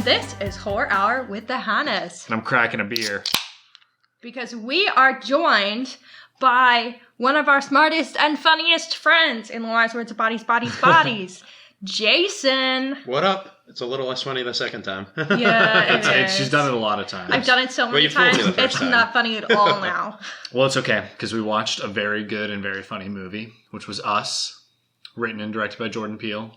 this is Horror Hour with the Hannas. And I'm cracking a beer. Because we are joined by one of our smartest and funniest friends in the wise words of bodies, Jason. What up? It's a little less funny the second time. Yeah, She's done it a lot of times. I've done it so many times, it's not funny at all now. Well, it's okay, because we watched a very good and very funny movie, which was Us, written and directed by Jordan Peele.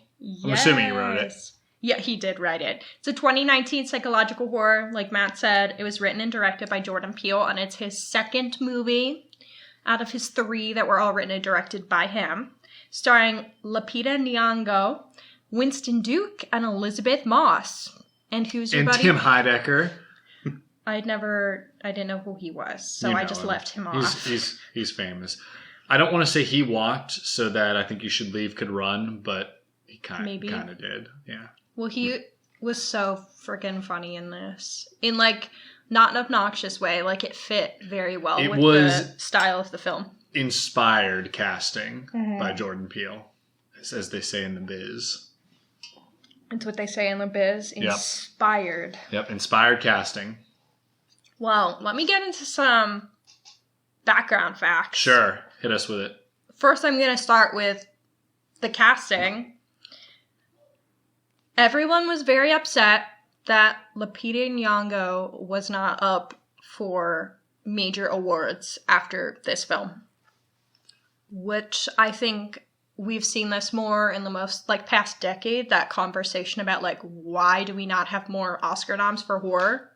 I'm assuming he wrote it. Yeah, he did write it. It's a 2019 psychological horror, like Matt said. It was written and directed by Jordan Peele, and it's his second movie out of his 3 that were all written and directed by him. Starring Lupita Nyong'o, Winston Duke, and Elizabeth Moss. And who's your buddy? And Tim Heidecker. I didn't know who he was, so I just left him off. He's famous. I don't want to say he walked so that I Think You Should Leave could run, but he kind of did. Yeah. Well, he was so freaking funny in this. In, like, not an obnoxious way. Like, it fit very well with the style of the film. Inspired casting by Jordan Peele, as they say in the biz. It's what they say in the biz. Inspired. Yep, inspired casting. Well, let me get into some background facts. Sure, hit us with it. First, I'm going to start with the casting. Everyone was very upset that Lupita Nyong'o was not up for major awards after this film. Which I think we've seen this more in the most, like, past decade, that conversation about, like, why do we not have more Oscar noms for horror?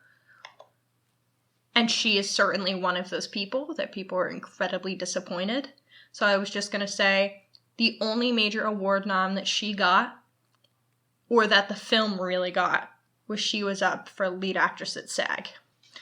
And she is certainly one of those people that people are incredibly disappointed. So I was just going to say, the only major award nom that she got, or that the film really got, was she was up for lead actress at SAG.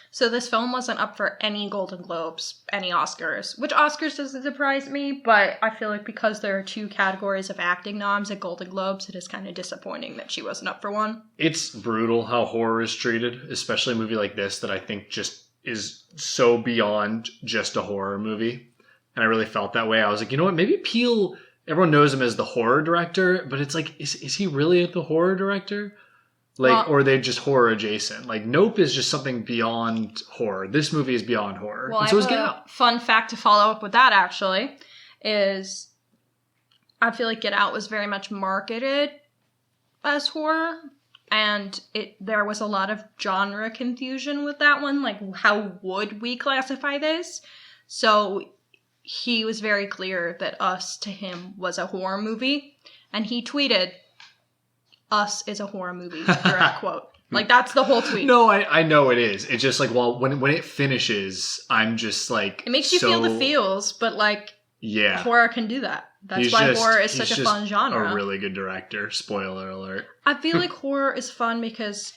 So this film wasn't up for any Golden Globes, any Oscars, which Oscars doesn't surprise me, but I feel like because there are 2 categories of acting noms at Golden Globes, it is kind of disappointing that she wasn't up for one. It's brutal how horror is treated, especially a movie like this that I think just is so beyond just a horror movie. And I really felt that way. I was like, you know what, maybe Peele, everyone knows him as the horror director, but it's like, is he really the horror director? Like, or are they just horror adjacent? Like, Nope is just something beyond horror. This movie is beyond horror. Well, and so I have a fun fact to follow up with that, actually, is I feel like Get Out was very much marketed as horror, and there was a lot of genre confusion with that one. Like, how would we classify this? So he was very clear that Us, to him, was a horror movie, and he tweeted, "Us is a horror movie," direct quote. Like, that's the whole tweet. No, I know it is. It's just like, well, when it finishes, I'm just like, it makes you feel the feels, but like, yeah, horror can do that. That's why horror is such a fun genre. A really good director. Spoiler alert. I feel like horror is fun because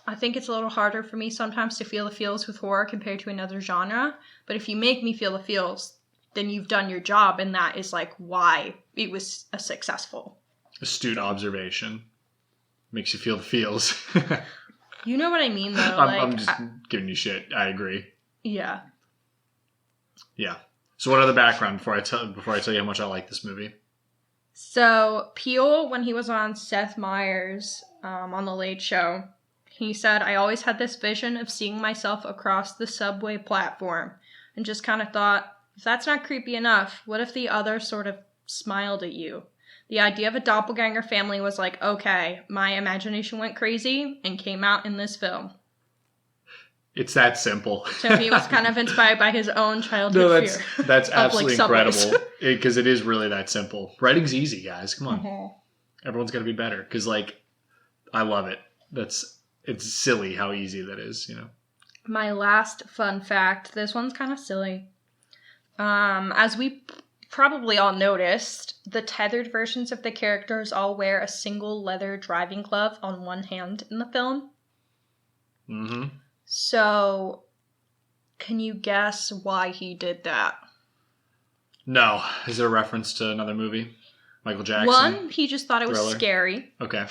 I think it's a little harder for me sometimes to feel the feels with horror compared to another genre. But if you make me feel the feels, then you've done your job, and that is like why it was a successful. Astute observation. Makes you feel the feels. You know what I mean, though. I'm just giving you shit. I agree. Yeah. Yeah. So what other background before I tell you how much I like this movie? So Peele, when he was on Seth Meyers on The Late Show, he said, "I always had this vision of seeing myself across the subway platform and just kind of thought, if that's not creepy enough, what if the other sort of smiled at you? The idea of a doppelganger family was like, okay, my imagination went crazy and came out in this film." It's that simple. So he was kind of inspired by his own childhood fear. That's absolutely incredible. Because it is really that simple. Writing's easy, guys. Come on. Mm-hmm. Everyone's got to be better. Because, like, I love it. It's silly how easy that is, you know. My last fun fact, this one's kind of silly. As we probably all noticed, the tethered versions of the characters all wear a single leather driving glove on one hand in the film. Mm-hmm. So, can you guess why he did that? No. Is there a reference to another movie? Michael Jackson? 1, he just thought it was scary. Okay.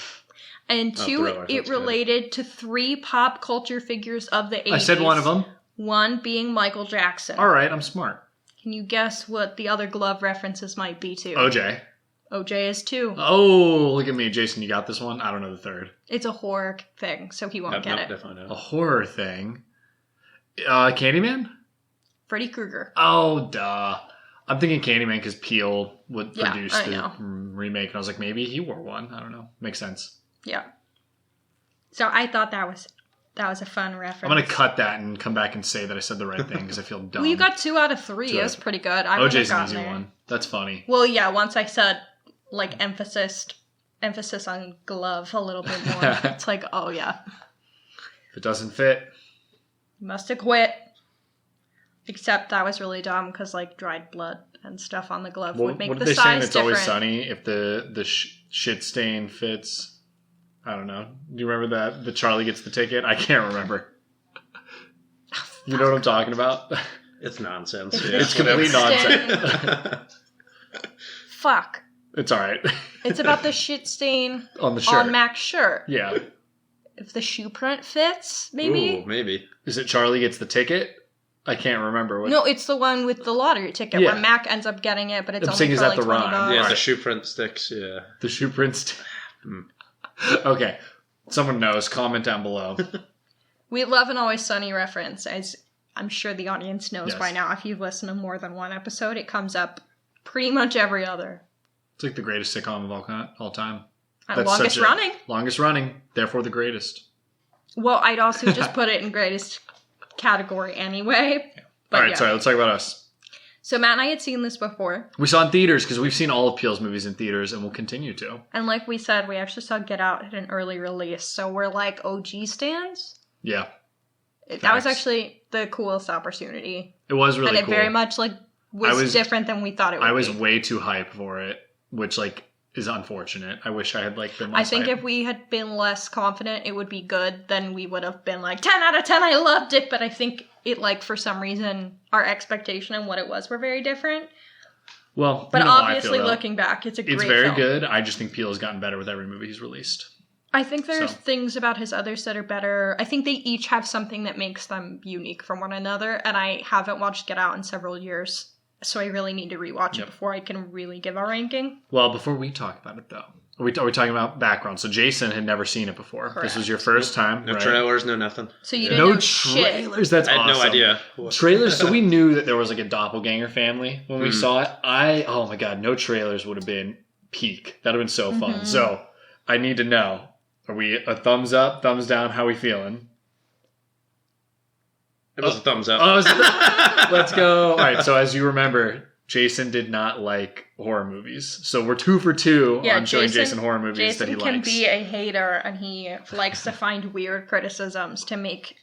And 2, it related to 3 pop culture figures of the 80s. I said one of them. 1 being Michael Jackson. All right, I'm smart. Can you guess what the other glove references might be to? OJ. OJ is too. Oh, look at me. Jason, you got this one? I don't know the third. It's a horror thing, so he won't get it. Definitely A not. horror thing. Candyman? Freddy Krueger. Oh, duh. I'm thinking Candyman because Peele would Yeah, produce I the know. remake, and I was like, maybe he wore one. I don't know. Makes sense. Yeah. So I thought that was a fun reference. I'm going to cut that and come back and say that I said the right thing because I feel dumb. Well, you got 2 out of 3. It was pretty good. I would have OJ's an gotten easy there. one. That's funny. Well, yeah, once I said, like, emphasis on glove a little bit more. It's like, oh, yeah. If it doesn't fit. Must have quit. Except that was really dumb because, like, dried blood and stuff on the glove would make what the did they say in size It's Always different. Sunny? If the shit stain fits... I don't know. Do you remember that? The Charlie gets the ticket? I can't remember. You know what I'm talking about? It's nonsense. It's Yeah. It's complete stain. nonsense. Fuck. It's all right. It's about the shit stain On the shirt. on Mac's shirt. Yeah. If the shoe print fits, maybe? Ooh, maybe. Is it Charlie gets the ticket? I can't remember. No, it's the one with the lottery ticket Yeah. where Mac ends up getting it, but it's I'm only saying, for is that like the 20 rhyme? bucks. Yeah, Alright. the shoe print sticks. Yeah. The shoe prints. Okay. Someone knows. Comment down below. We love an Always Sunny reference, as I'm sure the audience knows Yes. by now. If you've listened to more than one episode, it comes up pretty much every other. It's like the greatest sitcom of all time. And That's longest such a- running. Longest running. Therefore the greatest. Well, I'd also just put it in greatest category anyway. But All right, yeah. sorry. Let's talk about us. So Matt and I had seen this before. We saw it in theaters because we've seen all of Peele's movies in theaters and we'll continue to. And like we said, we actually saw Get Out at an early release. So we're like OG stands. Yeah. That was Facts. actually the coolest opportunity. It was really and it cool. very much like was, I was- different than we thought it would I was be. way too hyped for it, which like is unfortunate. I wish I had like been less I think hyped. if we had been less confident it would be good, then we would have been like 10 out of 10, I loved it. But I think it, like, for some reason, our expectation and what it was were very different. Well, But you know how I obviously, feel, though. looking back, it's a great It's very film. good. I just think Peele has gotten better with every movie he's released. I think there's So. things about his others that are better. I think they each have something that makes them unique from one another, and I haven't watched Get Out in several years, so I really need to rewatch Yep. it before I can really give a ranking. Well, before we talk about it, though, are we talking about background? So Jason had never seen it before. This Correct. was your first time, No right? trailers, no nothing. So you didn't No know shit. trailers. That's I had awesome. no idea. Trailers. So we knew that there was like a doppelganger family when we Mm. saw it. Oh my god, no trailers would have been peak. That'd have been so fun. Mhm. So I need to know: are we a thumbs up, thumbs down? How we feeling? It was a thumbs up. Oh, let's go. All right. So as you remember, Jason did not like horror movies. So we're 2 for 2 Yeah, on showing Jason horror movies that he Jason can likes. be a hater, and he likes to find weird criticisms to make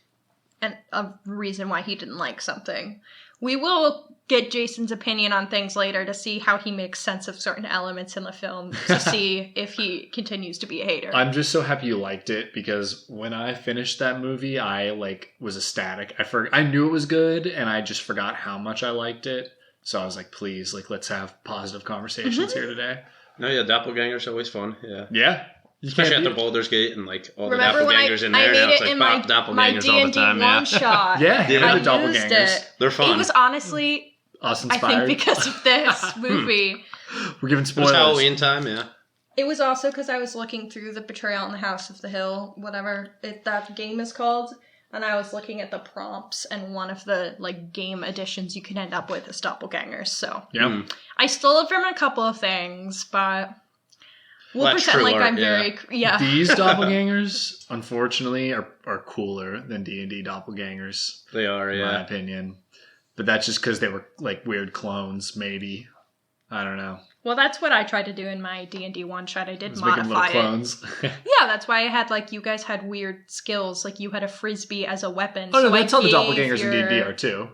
a reason why he didn't like something. We will get Jason's opinion on things later to see how he makes sense of certain elements in the film to see if he continues to be a hater. I'm just so happy you liked it because when I finished that movie, I was ecstatic. I knew it was good, and I just forgot how much I liked it. So I was like, please, let's have positive conversations here today. No, yeah, doppelganger's always fun. Yeah. Yeah. You Especially can't after beat it. Baldur's Gate and all Remember the when doppelgangers in I there. made Now it's it like in pop my doppelgangers all the D&D time. one Yeah. shot? Yeah, Yeah. I the used doppelgangers. it. They're fun. It was honestly, Us I inspired. think, because of this movie. We're giving It was spoilers. Halloween time, yeah. It was also because I was looking through the Betrayal in the House of the Hill, whatever that game is called, and I was looking at the prompts, and one of the game additions you can end up with is doppelgangers. So Yeah. Mm. I stole it from a couple of things, but we'll Well, that's pretend true like art, I'm very These doppelgangers, unfortunately, are cooler than D&D doppelgangers, They are, in my yeah. opinion. But that's just because they were weird clones, maybe. I don't know. Well, that's what I tried to do in my D&D one shot. I did Just making little modify it. clones. Yeah, that's why I had you guys had weird skills. Like you had a frisbee as a weapon. Oh no, so I that's how the gave doppelgangers in your- D&D are too.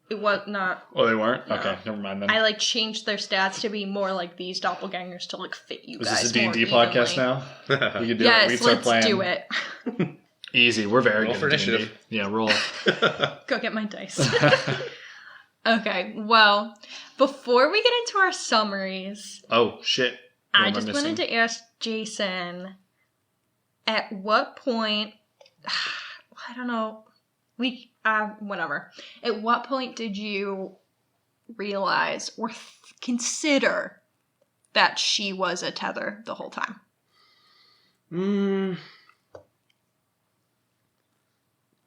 It was not. Oh, they weren't? No. Okay, never mind then. I changed their stats to be more like these doppelgangers to fit you Is guys. this a D&D more podcast evenly. now? You can do it. Yes, We start let's playing. do it. Easy. We're very Roll good for at D&D. initiative. Yeah, roll. Go get my dice. Okay, well, before we get into our summaries, Oh, shit. What I am just missing? wanted to ask Jason, at what point, I don't know, whatever. At what point did you realize or consider that she was a tether the whole time?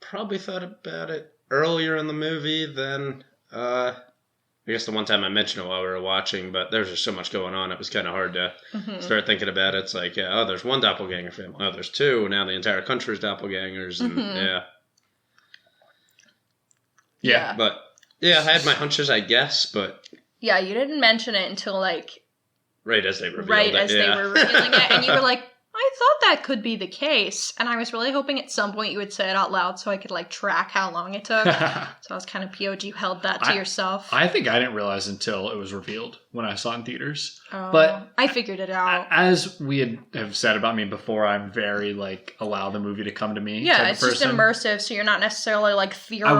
Probably thought about it earlier in the movie than, I guess the one time I mentioned it while we were watching, but there's just so much going on. It was kind of hard to start thinking about it. It's like, there's one doppelganger family. Oh, there's two. Now the entire country's doppelgangers. And Yeah. But, yeah, I had my hunches, I guess, but... Yeah, you didn't mention it until, like... Right as they revealed Right it. as they were revealing it, and you were like, I thought that could be the case. And I was really hoping at some point you would say it out loud so I could, like, track how long it took. So I was kind of PO'd you held that to yourself. I think I didn't realize until it was revealed when I saw it in theaters. Oh, but I figured it out. As we have said about me before, I'm very, like, allow the movie to come to me. Yeah, it's just immersive, so you're not necessarily, like, theorizing.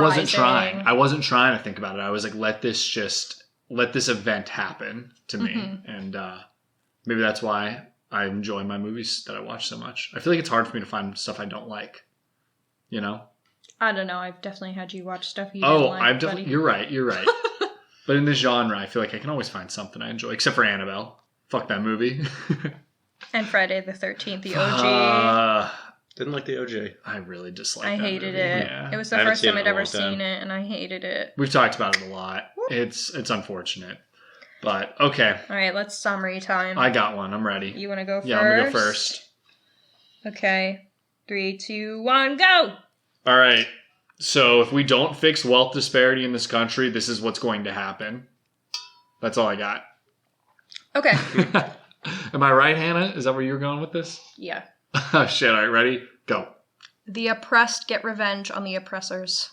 I wasn't trying to think about it. I was like, let this event happen to me. And maybe that's why I enjoy my movies that I watch so much. I feel like it's hard for me to find stuff I don't like. You know? I don't know. I've definitely had you watch stuff you didn't like. I've definitely. You're right. But in this genre, I feel like I can always find something I enjoy, except for Annabelle. Fuck that movie. And Friday the 13th, the OG. Didn't like the OJ. I really disliked I that hated movie. it. Yeah. It was the first time I'd ever seen it, and I hated it. We've talked about it a lot. It's unfortunate. But, okay. All right, let's summary time. I got one. I'm ready. You want to go first? Yeah, I'm going to go first. Okay. 3, 2, 1, go! All right. So if we don't fix wealth disparity in this country, this is what's going to happen. That's all I got. Okay. Am I right, Hannah? Is that where you're going with this? Yeah. Oh, shit. All right, ready? Go. The oppressed get revenge on the oppressors.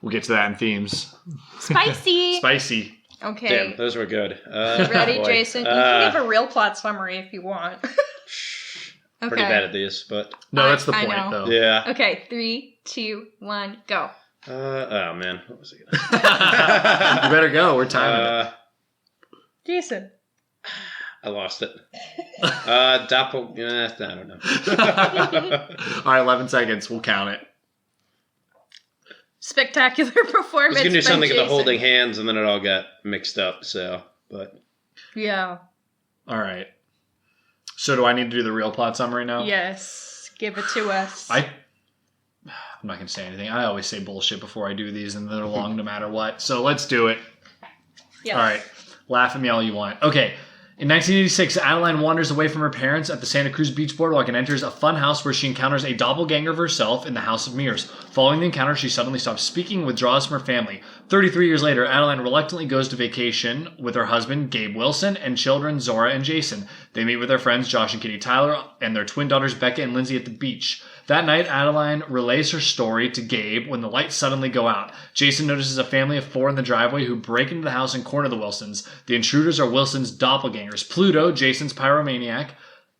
We'll get to that in themes. Spicy! Spicy. Okay. Damn, those were good. Ready, Jason? You can give a real plot summary if you want. Okay. Pretty bad at these, but... No, that's the point, know. though. Yeah. Okay, 3, 2, 1, go. Oh, man. What was it? You better go. We're timing it. Jason. I lost it. I don't know. All right, 11 seconds. We'll count it. Spectacular I performance. was going to do something Jason. at the holding hands, and then it all got mixed up, so, but... Yeah. All right. So do I need to do the real plot summary now? Yes. Give it to us. I'm not going to say anything. I always say bullshit before I do these, and they're long no matter what. So let's do it. Yes. All right. Laugh at me all you want. Okay. In 1986, Adeline wanders away from her parents at the Santa Cruz Beach Boardwalk and enters a fun house where she encounters a doppelganger of herself in the House of Mirrors. Following the encounter, she suddenly stops speaking and withdraws from her family. 33 years later, Adeline reluctantly goes to vacation with her husband, Gabe Wilson, and children, Zora and Jason. They meet with their friends, Josh and Kitty Tyler, and their twin daughters, Becca and Lindsay, at the beach. That night, Adeline relays her story to Gabe when the lights suddenly go out. Jason notices a family of 4 in the driveway who break into the house and corner the Wilsons. The intruders are Wilson's doppelgangers. Pluto, Jason's pyromaniac,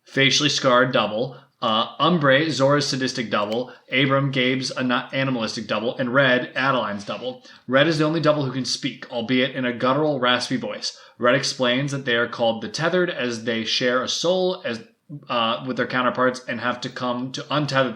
facially scarred double. Umbre, Zora's sadistic double. Abram, Gabe's animalistic double. And Red, Adeline's double. Red is the only double who can speak, albeit in a guttural, raspy voice. Red explains that they are called the Tethered as they share a soul with their counterparts and have come to untether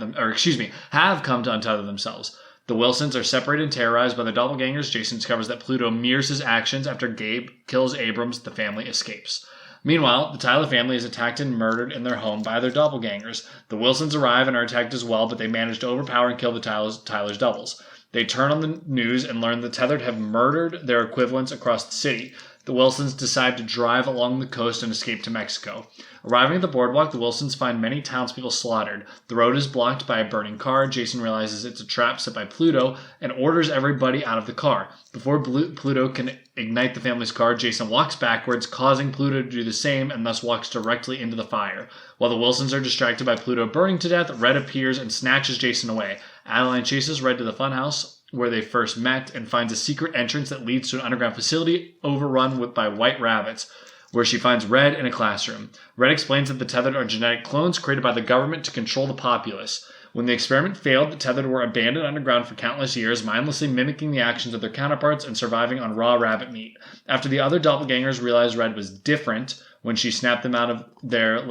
themselves. The Wilsons are separated and terrorized by the doppelgangers. Jason discovers that Pluto mirrors his actions. After Gabe kills Abrams, the family escapes. Meanwhile, the Tyler family is attacked and murdered in their home by their doppelgangers. The Wilsons arrive and are attacked as well, but they manage to overpower and kill the Tyler's doubles. They turn on the news and learn the Tethered have murdered their equivalents across the city. The Wilsons decide to drive along the coast and escape to Mexico. Arriving at the boardwalk, the Wilsons find many townspeople slaughtered. The road is blocked by a burning car. Jason realizes it's a trap set by Pluto and orders everybody out of the car. Before Pluto can ignite the family's car, Jason walks backwards, causing Pluto to do the same and thus walks directly into the fire. While the Wilsons are distracted by Pluto burning to death, Red appears and snatches Jason away. Adeline chases Red to the funhouse where they first met and finds a secret entrance that leads to an underground facility overrun by white rabbits, where she finds Red in a classroom. Red explains that the Tethered are genetic clones created by the government to control the populace. When the experiment failed, the Tethered were abandoned underground for countless years, mindlessly mimiking the actions of their counterparts and surviving on raw rabbit meat. After the other doppelgangers realized Red was different when she snapped them out of their...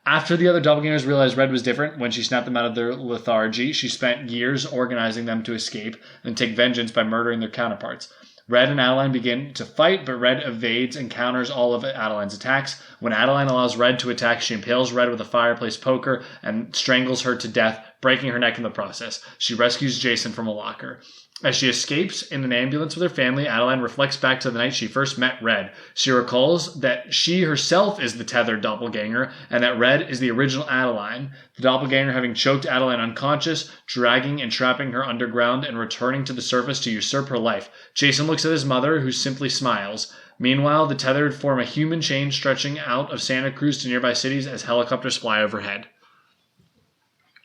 After the other doppelgangers realized Red was different when she snapped them out of their lethargy, she spent years organizing them to escape and take vengeance by murdering their counterparts. Red and Adeline begin to fight, but Red evades and counters all of Adeline's attacks. When Adeline allows Red to attack, she impales Red with a fireplace poker and strangles her to death, breaking her neck in the process. She rescues Jason from a locker. As she escapes in an ambulance with her family, Adeline reflects back to the night she first met Red. She recalls that she herself is the tethered doppelganger, and that Red is the original Adeline, the doppelganger having choked Adeline unconscious, dragging and trapping her underground, and returning to the surface to usurp her life. Jason looks at his mother, who simply smiles. Meanwhile, the tethered form a human chain stretching out of Santa Cruz to nearby cities as helicopters fly overhead.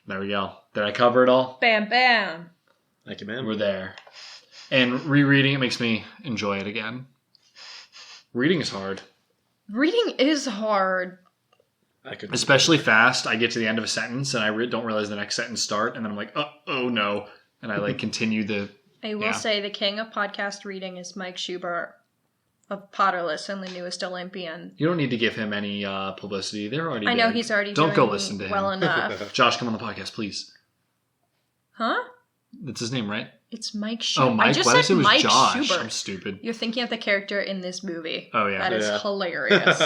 There we go. Did I cover it all? Bam, bam. Thank you, ma'am. We're there. And rereading it makes me enjoy it again. Reading is hard. Reading is hard. Especially fast. I get to the end of a sentence and I don't realize the next sentence start. And then I'm like, oh no. And I continue the... I will say the king of podcast reading is Mike Schubert of Potterless and the Newest Olympian. You don't need to give him any publicity. They're already I know he's already Don't doing go listen to him. Well enough. Josh, come on the podcast, please. Huh? That's his name, right? It's Mike Schubert. Oh, Mike? I just Why did I said say it was Mike Josh? Schubert. I'm stupid. You're thinking of the character in this movie. Oh, yeah. That is hilarious.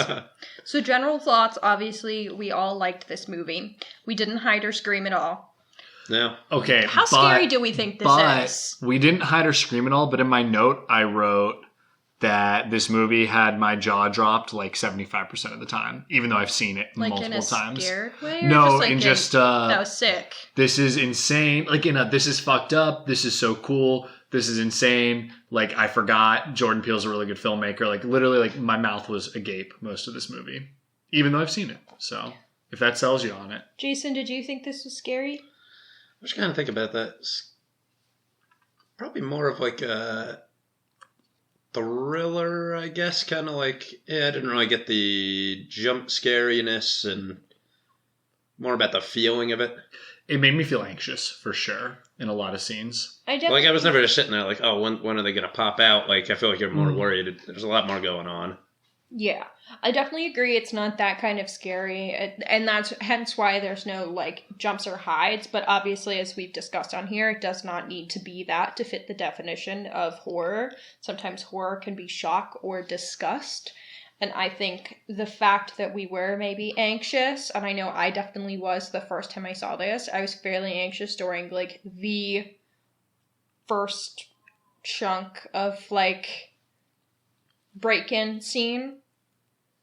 So general thoughts, obviously, we all liked this movie. We didn't hide or scream at all. No. Okay. How scary do we think this is? We didn't hide or scream at all, but in my note, I wrote that this movie had my jaw dropped 75% of the time, even though I've seen it multiple in a times. Scared way? Or No, that was sick. This is insane. This is fucked up. This is so cool. This is insane. I forgot Jordan Peele's a really good filmmaker. Literally, my mouth was agape most of this movie, even though I've seen it. So, if that sells you on it. Jason, did you think this was scary? I was kind of thinking about that. It's probably more of a thriller, I guess. Kind of I didn't really get the jump scariness and more about the feeling of it. It made me feel anxious, for sure, in a lot of scenes. I was never just sitting there when are they going to pop out? I feel like you're more worried. There's a lot more going on. Yeah, I definitely agree. It's not that kind of scary, and that's hence why there's no jumps or hides. But obviously, as we've discussed on here, it does not need to be that to fit the definition of horror. Sometimes horror can be shock or disgust, and I think the fact that we were maybe anxious, and I know I definitely was the first time I saw this. I was fairly anxious during the first chunk of break-in scene.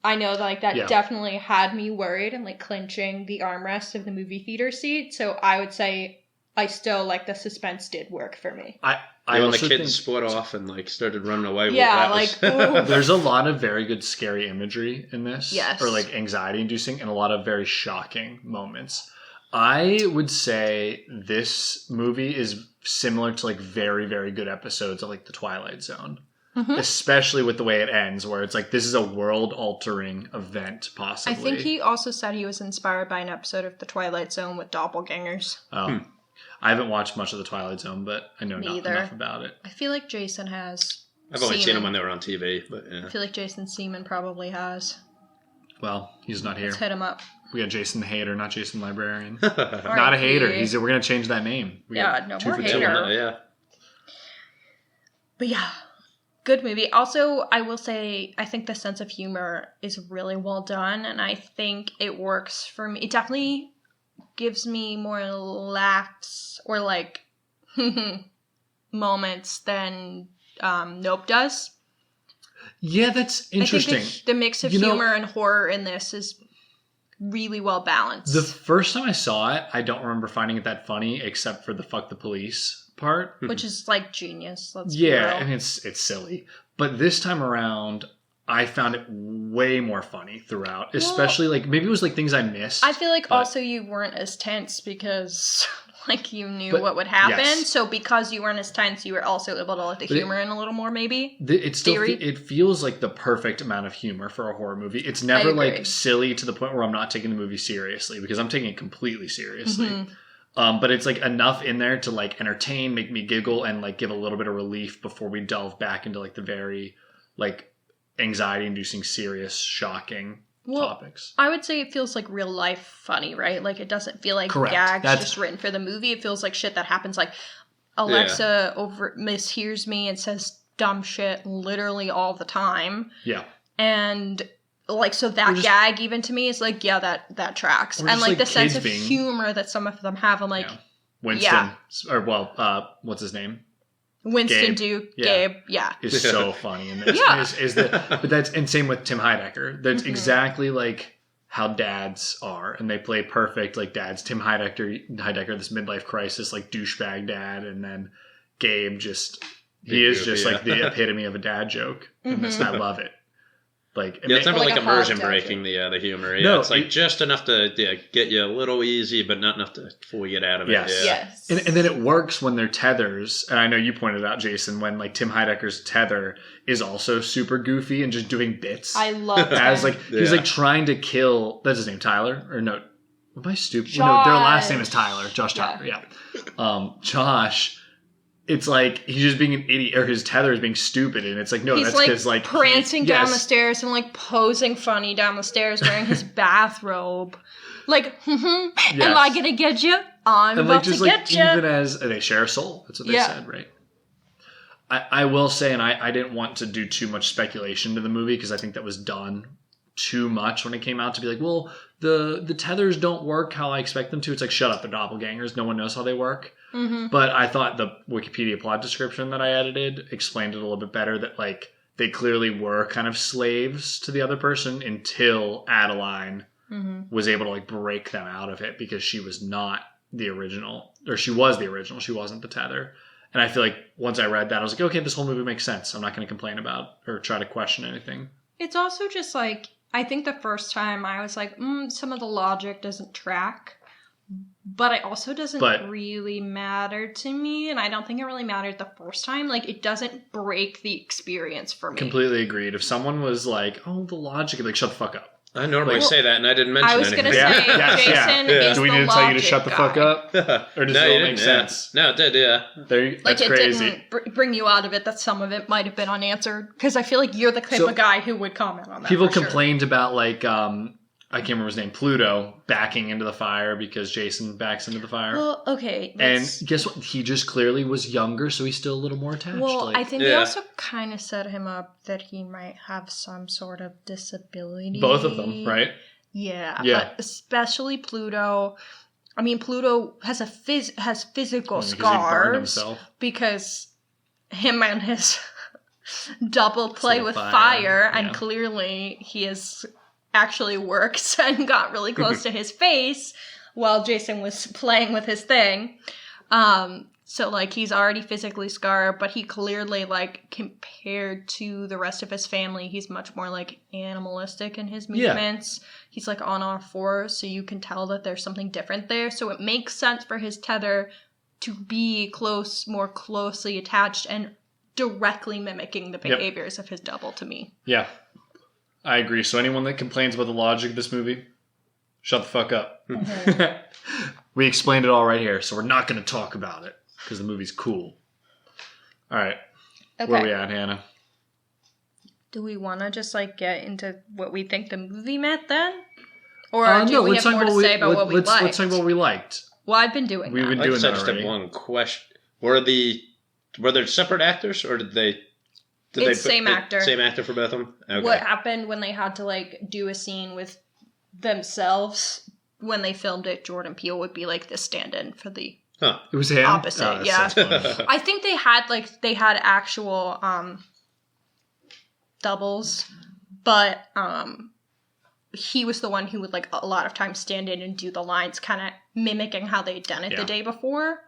I know that definitely had me worried and clenching the armrest of the movie theater seat. So I would say I still the suspense did work for me. I when the kids split off and started running away. There's a lot of very good scary imagery in this. Yes. Or anxiety inducing and a lot of very shocking moments. I would say this movie is similar to very, very good episodes of The Twilight Zone. Mm-hmm. Especially with the way it ends, where it's this is a world-altering event, possibly. I think he also said he was inspired by an episode of The Twilight Zone with doppelgangers. Oh. I haven't watched much of The Twilight Zone, but I know not enough about it. I feel like Jason has. I've only seen them when they were on TV, but yeah. I feel like Jason Seaman probably has. Well, he's not here. Let's hit him up. We got Jason the Hater, not Jason the Librarian. Not a hater. We're going to change that name. No more hater. Yeah. But yeah. Good movie. Also, I will say, I think the sense of humor is really well done, and I think it works for me. It definitely gives me more laughs or moments than Nope does. Yeah, that's interesting. I think the mix of humor and horror in this is really well balanced. The first time I saw it, I don't remember finding it that funny, except for the fuck the police part, which is genius. Let's be real. And it's silly. But this time around, I found it way more funny throughout. Especially maybe it was things I missed. I feel also you weren't as tense because you knew what would happen. Yes. So because you weren't as tense, you were also able to let the humor in a little more. Maybe it feels like the perfect amount of humor for a horror movie. It's never silly to the point where I'm not taking the movie seriously, because I'm taking it completely seriously. Mm-hmm. But it's enough in there to entertain, make me giggle, and give a little bit of relief before we delve back into the very anxiety-inducing, serious, shocking topics. I would say it feels real life funny, right? It doesn't feel like gags just written for the movie. It feels like shit that happens. Alexa mishears me and says dumb shit literally all the time. Yeah. And like, so that gag even to me is like, yeah, that tracks. And like the sense of humor that some of them have, I'm like, Winston, or what's his name? Winston Duke, Gabe, is so funny in this. But that's and same with Tim Heidecker. That's exactly like how dads are, and they play perfect like dads. Tim Heidecker, this midlife crisis like douchebag dad, and then Gabe he is just like the epitome of a dad joke. And I love it. Like it's never like immersion breaking the humor. Yeah, no, it's like just enough to get you a little easy, but not enough to fully get out of it. Yes. And then it works when they're tethers. And I know you pointed out, Jason, when like Tim Heidecker's tether is also super goofy and just doing bits. I love that. As like he's like trying to kill. That's his name, Tyler, or no? Am I stupid? No, their last name is Tyler. Josh Tyler. Yeah. Josh. It's like he's just being an idiot, or his tether is being stupid, and it's like, no, that's because like prancing down the stairs and like posing funny down the stairs wearing his bathrobe, like, am I gonna get you? I'm about to get you. Even as they share a soul, that's what they said, right? I will say, and I didn't want to do too much speculation to the movie because I think that was done too much when it came out to be like, well, the tethers don't work how I expect them to. It's like, shut up, they're doppelgangers. No one knows how they work. Mm-hmm. But I thought the Wikipedia plot description that I edited explained it a little bit better, that like they clearly were kind of slaves to the other person until Adeline was able to like break them out of it, because she was not the original, or she was the original. She wasn't the tether. And I feel like once I read that, I was like, okay, this whole movie makes sense. I'm not going to complain about or try to question anything. It's also just like, I think the first time I was like, some of the logic doesn't track. But it also doesn't really matter to me, and I don't think it really mattered the first time. Like, it doesn't break the experience for me. Completely agreed. If someone was like, oh, the logic, like, shut the fuck up. I normally say that, and I didn't mention anything. I was going to say, Jason is Do we need to tell you to shut the fuck up? Or does it all make sense? No, it did, That's crazy. It didn't bring you out of it that some of it might have been unanswered, because I feel like you're the type of guy who would comment on that. People complained about, like, I can't remember his name, Pluto, backing into the fire because Jason backs into the fire. Well, okay. And guess what? He just clearly was younger, so he's still a little more attached. Well, I think they also kind of set him up that he might have some sort of disability. Both of them, right? Yeah. But especially Pluto. I mean, Pluto has physical scars because him and his double play with fire, and clearly he is... actually works and got really close to his face while Jason was playing with his thing. So, like, he's already physically scarred, but he clearly, like, compared to the rest of his family, he's much more, like, animalistic in his movements. He's, like, on all fours, so you can tell that there's something different there. So it makes sense for his tether to be more closely attached and directly mimicking the behaviors of his double to me. Yeah. I agree. So anyone that complains about the logic of this movie, shut the fuck up. We explained it all right here, so we're not going to talk about it because the movie's cool. All right. Okay. Where are we at, Hannah? Do we want to just like get into what we think the movie meant then? Or do we have more to say about what we liked? Let's talk about what we liked. Well, I've been doing that. We've been doing that already. I just have one question. Were there separate actors, or did they... Same actor. Same actor for both of them? Okay. What happened when they had to, like, do a scene with themselves, when they filmed it, Jordan Peele would be, like, the stand-in for the it was him? Opposite, I think they had actual doubles, but he was the one who would, like, a lot of times stand in and do the lines, kind of mimicking how they'd done it the day before,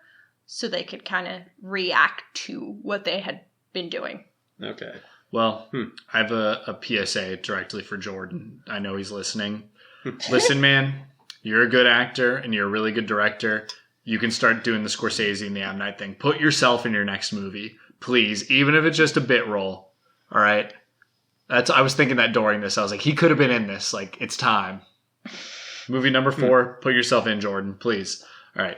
so they could kind of react to what they had been doing. Okay. Well, I have a PSA directly for Jordan. I know he's listening. Listen, man, you're a good actor and you're a really good director. You can start doing the Scorsese and the M. Night thing. Put yourself in your next movie, please, even if it's just a bit role. All right? I was thinking that during this. I was like, he could have been in this. Like, it's time. Movie number 4, put yourself in, Jordan, please. All right.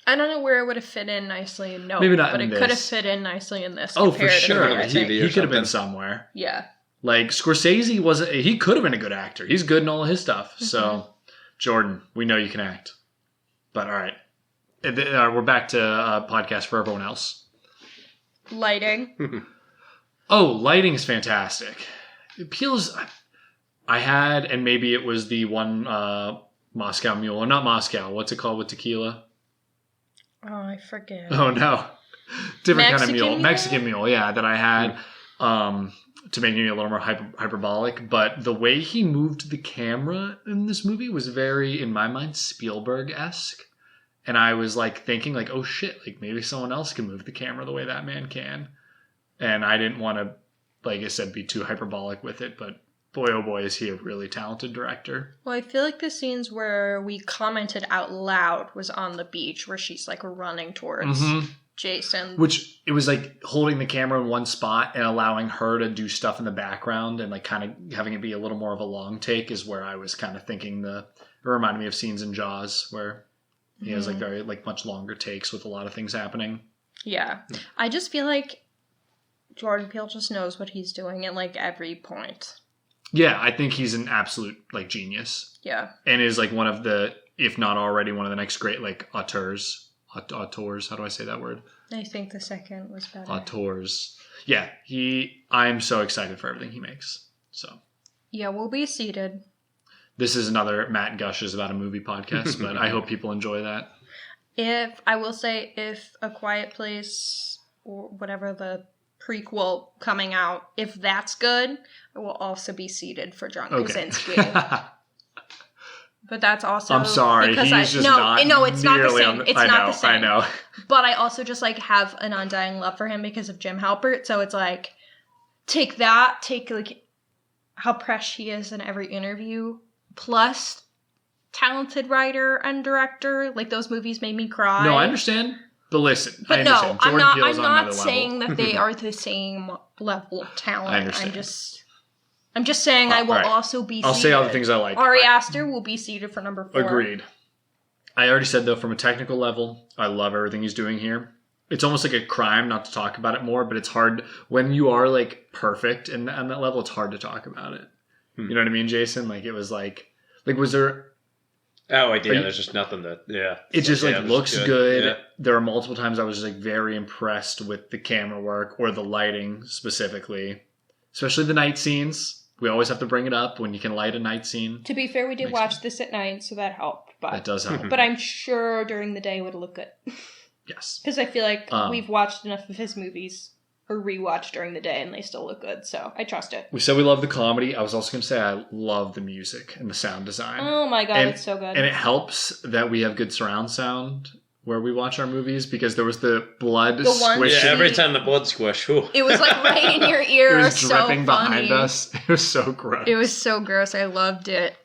I don't know where it would have fit in nicely in Maybe not but in it could have fit in nicely in this. Oh, for sure. He could have been somewhere. Yeah. Like, Scorsese he could have been a good actor. He's good in all of his stuff. Mm-hmm. So, Jordan, we know you can act. But, all right. We're back to podcast for everyone else. Lighting. Oh, lighting is fantastic. Peele's... I had, and maybe it was the one Moscow Mule, or not Moscow. What's it called with tequila? Oh, I forget. Oh, no. Different Mexican kind of mule. mule? Mexican mule, yeah, that I had to make me a little more hyperbolic. But the way he moved the camera in this movie was very, in my mind, Spielberg-esque. And I was like thinking like, oh shit, like maybe someone else can move the camera the way that man can. And I didn't want to, like I said, be too hyperbolic with it, but boy, oh boy, is he a really talented director. Well, I feel like the scenes where we commented out loud was on the beach, where she's like running towards Jason. Which, it was like holding the camera in one spot and allowing her to do stuff in the background and like kind of having it be a little more of a long take is where I was kind of thinking it reminded me of scenes in Jaws where he has like very like much longer takes with a lot of things happening. Yeah. I just feel like Jordan Peele just knows what he's doing at like every point. Yeah, I think he's an absolute like genius. Yeah. And is like one of the, if not already, one of the next great like auteurs. Auteurs, how do I say that word? I think the second was better. Auteurs. Yeah, I'm so excited for everything he makes. So. Yeah, we'll be seated. This is another Matt Gushes about a movie podcast, but I hope people enjoy that. If A Quiet Place or whatever the prequel coming out, if that's good, I will also be seated for John Krasinski. But that's also... I'm sorry, because he's just not No, it's not the same. It's not the same. I know. But I also just like have an undying love for him because of Jim Halpert. So it's like, take like how fresh he is in every interview, plus talented writer and director. Like those movies made me cry. No, I understand. But listen, but I understand. No, Jordan Peele's I'm on not another saying level. that they are the same level of talent. I understand. I'm just saying I will right. also be I'll seated. say all the things I like. Ari Aster will be seated for number 4. Agreed. I already said, though, from a technical level, I love everything he's doing here. It's almost like a crime not to talk about it more, but it's hard. When you are, like, perfect on that level, it's hard to talk about it. You know what I mean, Jason? Like, it was like was there... Oh, idea. There's just nothing that, yeah. It just, like, looks good. Yeah. There are multiple times I was just, like, very impressed with the camera work or the lighting specifically. Especially the night scenes. We always have to bring it up when you can light a night scene. To be fair, we did watch this at night, so that helped. But that does help. But I'm sure during the day it would look good. Yes. Because I feel like we've watched enough of his movies, or rewatched during the day, and they still look good. So I trust it. We said we love the comedy. I was also going to say I love the music and the sound design. Oh my god, it's so good. And it helps that we have good surround sound where we watch our movies, because there was the blood squishing. Yeah, every time the blood squish. Whew. It was like right in your ear. It was so dripping funny. behind us. It was so gross. It was so gross. I loved it.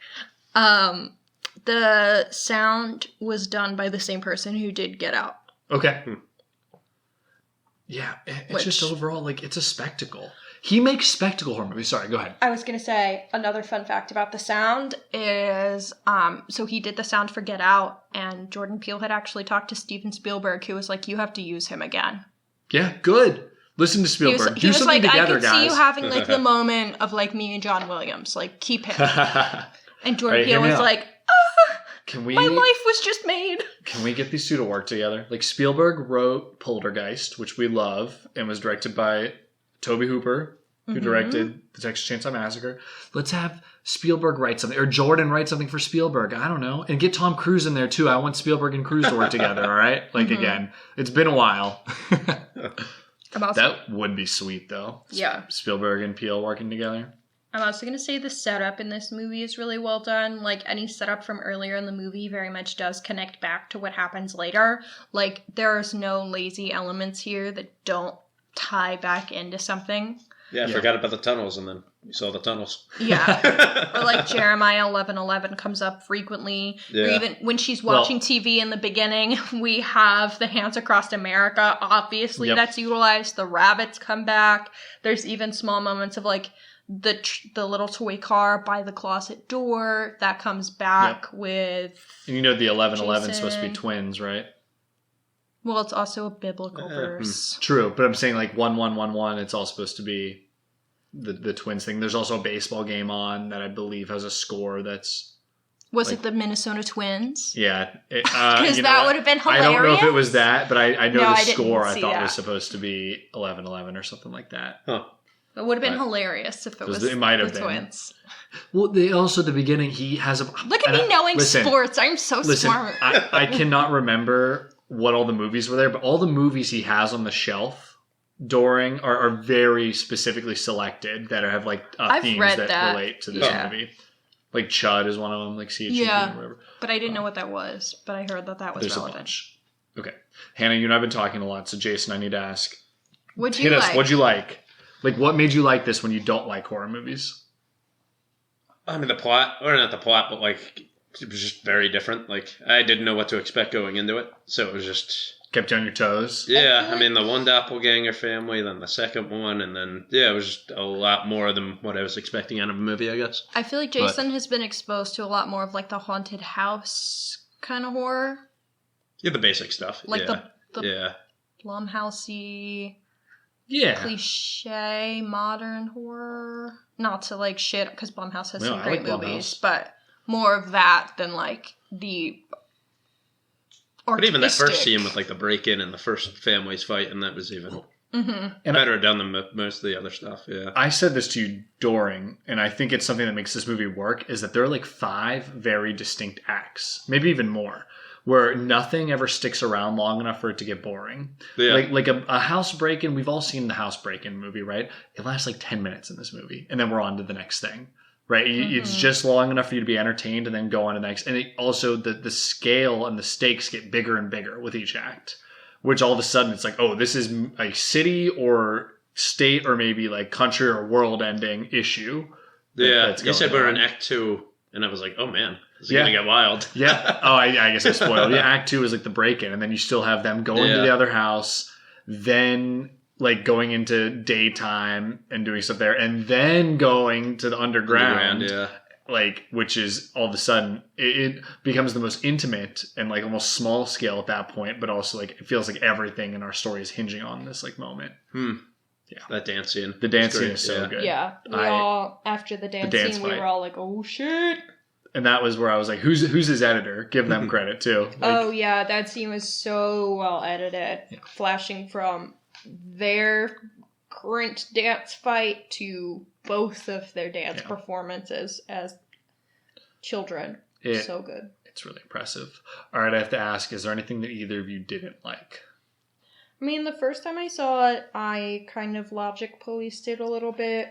The sound was done by the same person who did Get Out. Okay. Yeah, it's just overall, like, it's a spectacle. He makes spectacle horror movies. Sorry, go ahead. I was going to say, another fun fact about the sound is, so he did the sound for Get Out, and Jordan Peele had actually talked to Steven Spielberg, who was like, you have to use him again. Yeah, good. Listen to Spielberg. Do something together, guys. I could see you having, like, the moment of, like, me and John Williams. Like, keep him. And Jordan Peele was like, my life was just made. Can we get these two to work together? Like, Spielberg wrote Poltergeist, which we love, and was directed by Tobe Hooper, who directed The Texas Chainsaw Massacre. Let's have Spielberg write something, or Jordan write something for Spielberg. I don't know. And get Tom Cruise in there, too. I want Spielberg and Cruise to work together, all right? Like, again, it's been a while. That would be sweet, though. Yeah. Spielberg and Peele working together. I'm also going to say the setup in this movie is really well done. Like, any setup from earlier in the movie very much does connect back to what happens later. Like, there's no lazy elements here that don't tie back into something. Yeah, I forgot about the tunnels, and then you saw the tunnels. Yeah. Or like Jeremiah 11:11 comes up frequently. Yeah. Or even when she's watching TV in the beginning, we have the Hands Across America. Obviously, that's utilized. The rabbits come back. There's even small moments of like the little toy car by the closet door that comes back with. And you know the 11:11 is supposed to be twins, right? Well, it's also a biblical verse. True, but I'm saying like 1111. It's all supposed to be the twins thing. There's also a baseball game on that I believe has a score that's. Was it the Minnesota Twins? Yeah, because that would have been hilarious. I don't know if it was that, but I know the score I thought that was supposed to be 11:11 or something like that. Huh. It would have been hilarious if it was it might have the been. twins. Well, they also at the beginning he has a Look at me knowing sports. I'm so smart. I cannot remember what all the movies were there, but all the movies he has on the shelf during are very specifically selected that have like themes that relate to this movie. Like Chud is one of them, like CHUD or whatever. But I didn't know what that was. But I heard that was there's relevant. A bunch. Okay, Hannah, you and I have been talking a lot, so Jason, I need to ask. What'd you like? What'd you like? Like, what made you like this when you don't like horror movies? I mean, the plot, or not the plot, but like it was just very different. Like I didn't know what to expect going into it, so it was just kept you on your toes. Yeah, I mean the one doppelganger family, then the second one, and then it was just a lot more than what I was expecting out of a movie, I guess. I feel like Jason has been exposed to a lot more of like the haunted house kind of horror. Yeah, the basic stuff. Like the Blumhousey, cliche modern horror. Not to like shit because Blumhouse has some great movies, but more of that than like the artistic. But even that first scene with like the break-in and the first family's fight, and that was even better done than most of the other stuff. Yeah, I said this to you during, and I think it's something that makes this movie work, is that there are like 5 very distinct acts, maybe even more, where nothing ever sticks around long enough for it to get boring. Yeah. Like a house break-in, we've all seen the house break-in movie, right? It lasts like 10 minutes in this movie, and then we're on to the next thing, right? It's just long enough for you to be entertained and then go on to the next. And also the scale and the stakes get bigger and bigger with each act, which all of a sudden it's like, oh, this is a city or state or maybe like country or world-ending issue. Yeah, you said we're in Act 2, and I was like, oh man. Is it going to get wild? Yeah. Oh, I guess I spoiled. Yeah, Act 2 is like the break-in, and then you still have them going to the other house, then like going into daytime and doing stuff there, and then going to the underground. Like, which is all of a sudden, it becomes the most intimate and like almost small scale at that point, but also like it feels like everything in our story is hinging on this like moment. Yeah. That dance scene. The dance scene is so good. Yeah. After the dance scene, we were all like, oh shit. And that was where I was like, who's his editor? Give them credit, too. Like, that scene was so well edited. Yeah. Flashing from their current dance fight to both of their dance performances as children. So good. It's really impressive. All right, I have to ask, is there anything that either of you didn't like? I mean, the first time I saw it, I kind of logic policed it a little bit.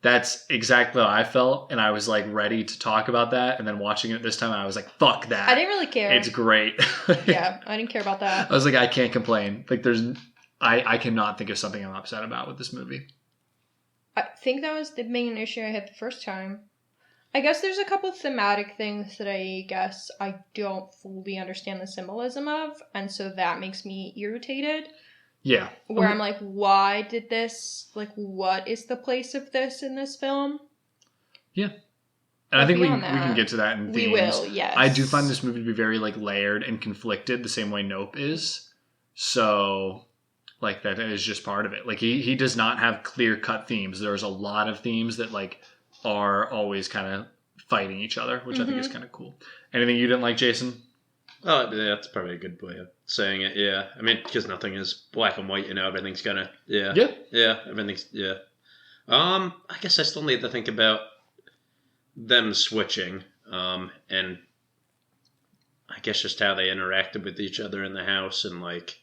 That's exactly how I felt, and I was like ready to talk about that, and then watching it this time, I was like, fuck that. I didn't really care. It's great. Yeah, I didn't care about that. I was like, I can't complain. Like, I cannot think of something I'm upset about with this movie. I think that was the main issue I had the first time. I guess there's a couple thematic things that I guess I don't fully understand the symbolism of, and so that makes me irritated. Yeah. Where I'm like, why did this, like, what is the place of this in this film? Yeah. And I think we can get to that in themes. We will, yes. I do find this movie to be very, like, layered and conflicted the same way Nope is. So, like, that is just part of it. Like, he does not have clear-cut themes. There's a lot of themes that, like, are always kind of fighting each other, which I think is kind of cool. Anything you didn't like, Jason? Oh, yeah, that's probably a good way of saying it, yeah. I mean, because nothing is black and white, you know, everything's kind of, Yeah, everything's, I guess I still need to think about them switching, and I guess just how they interacted with each other in the house, and, like,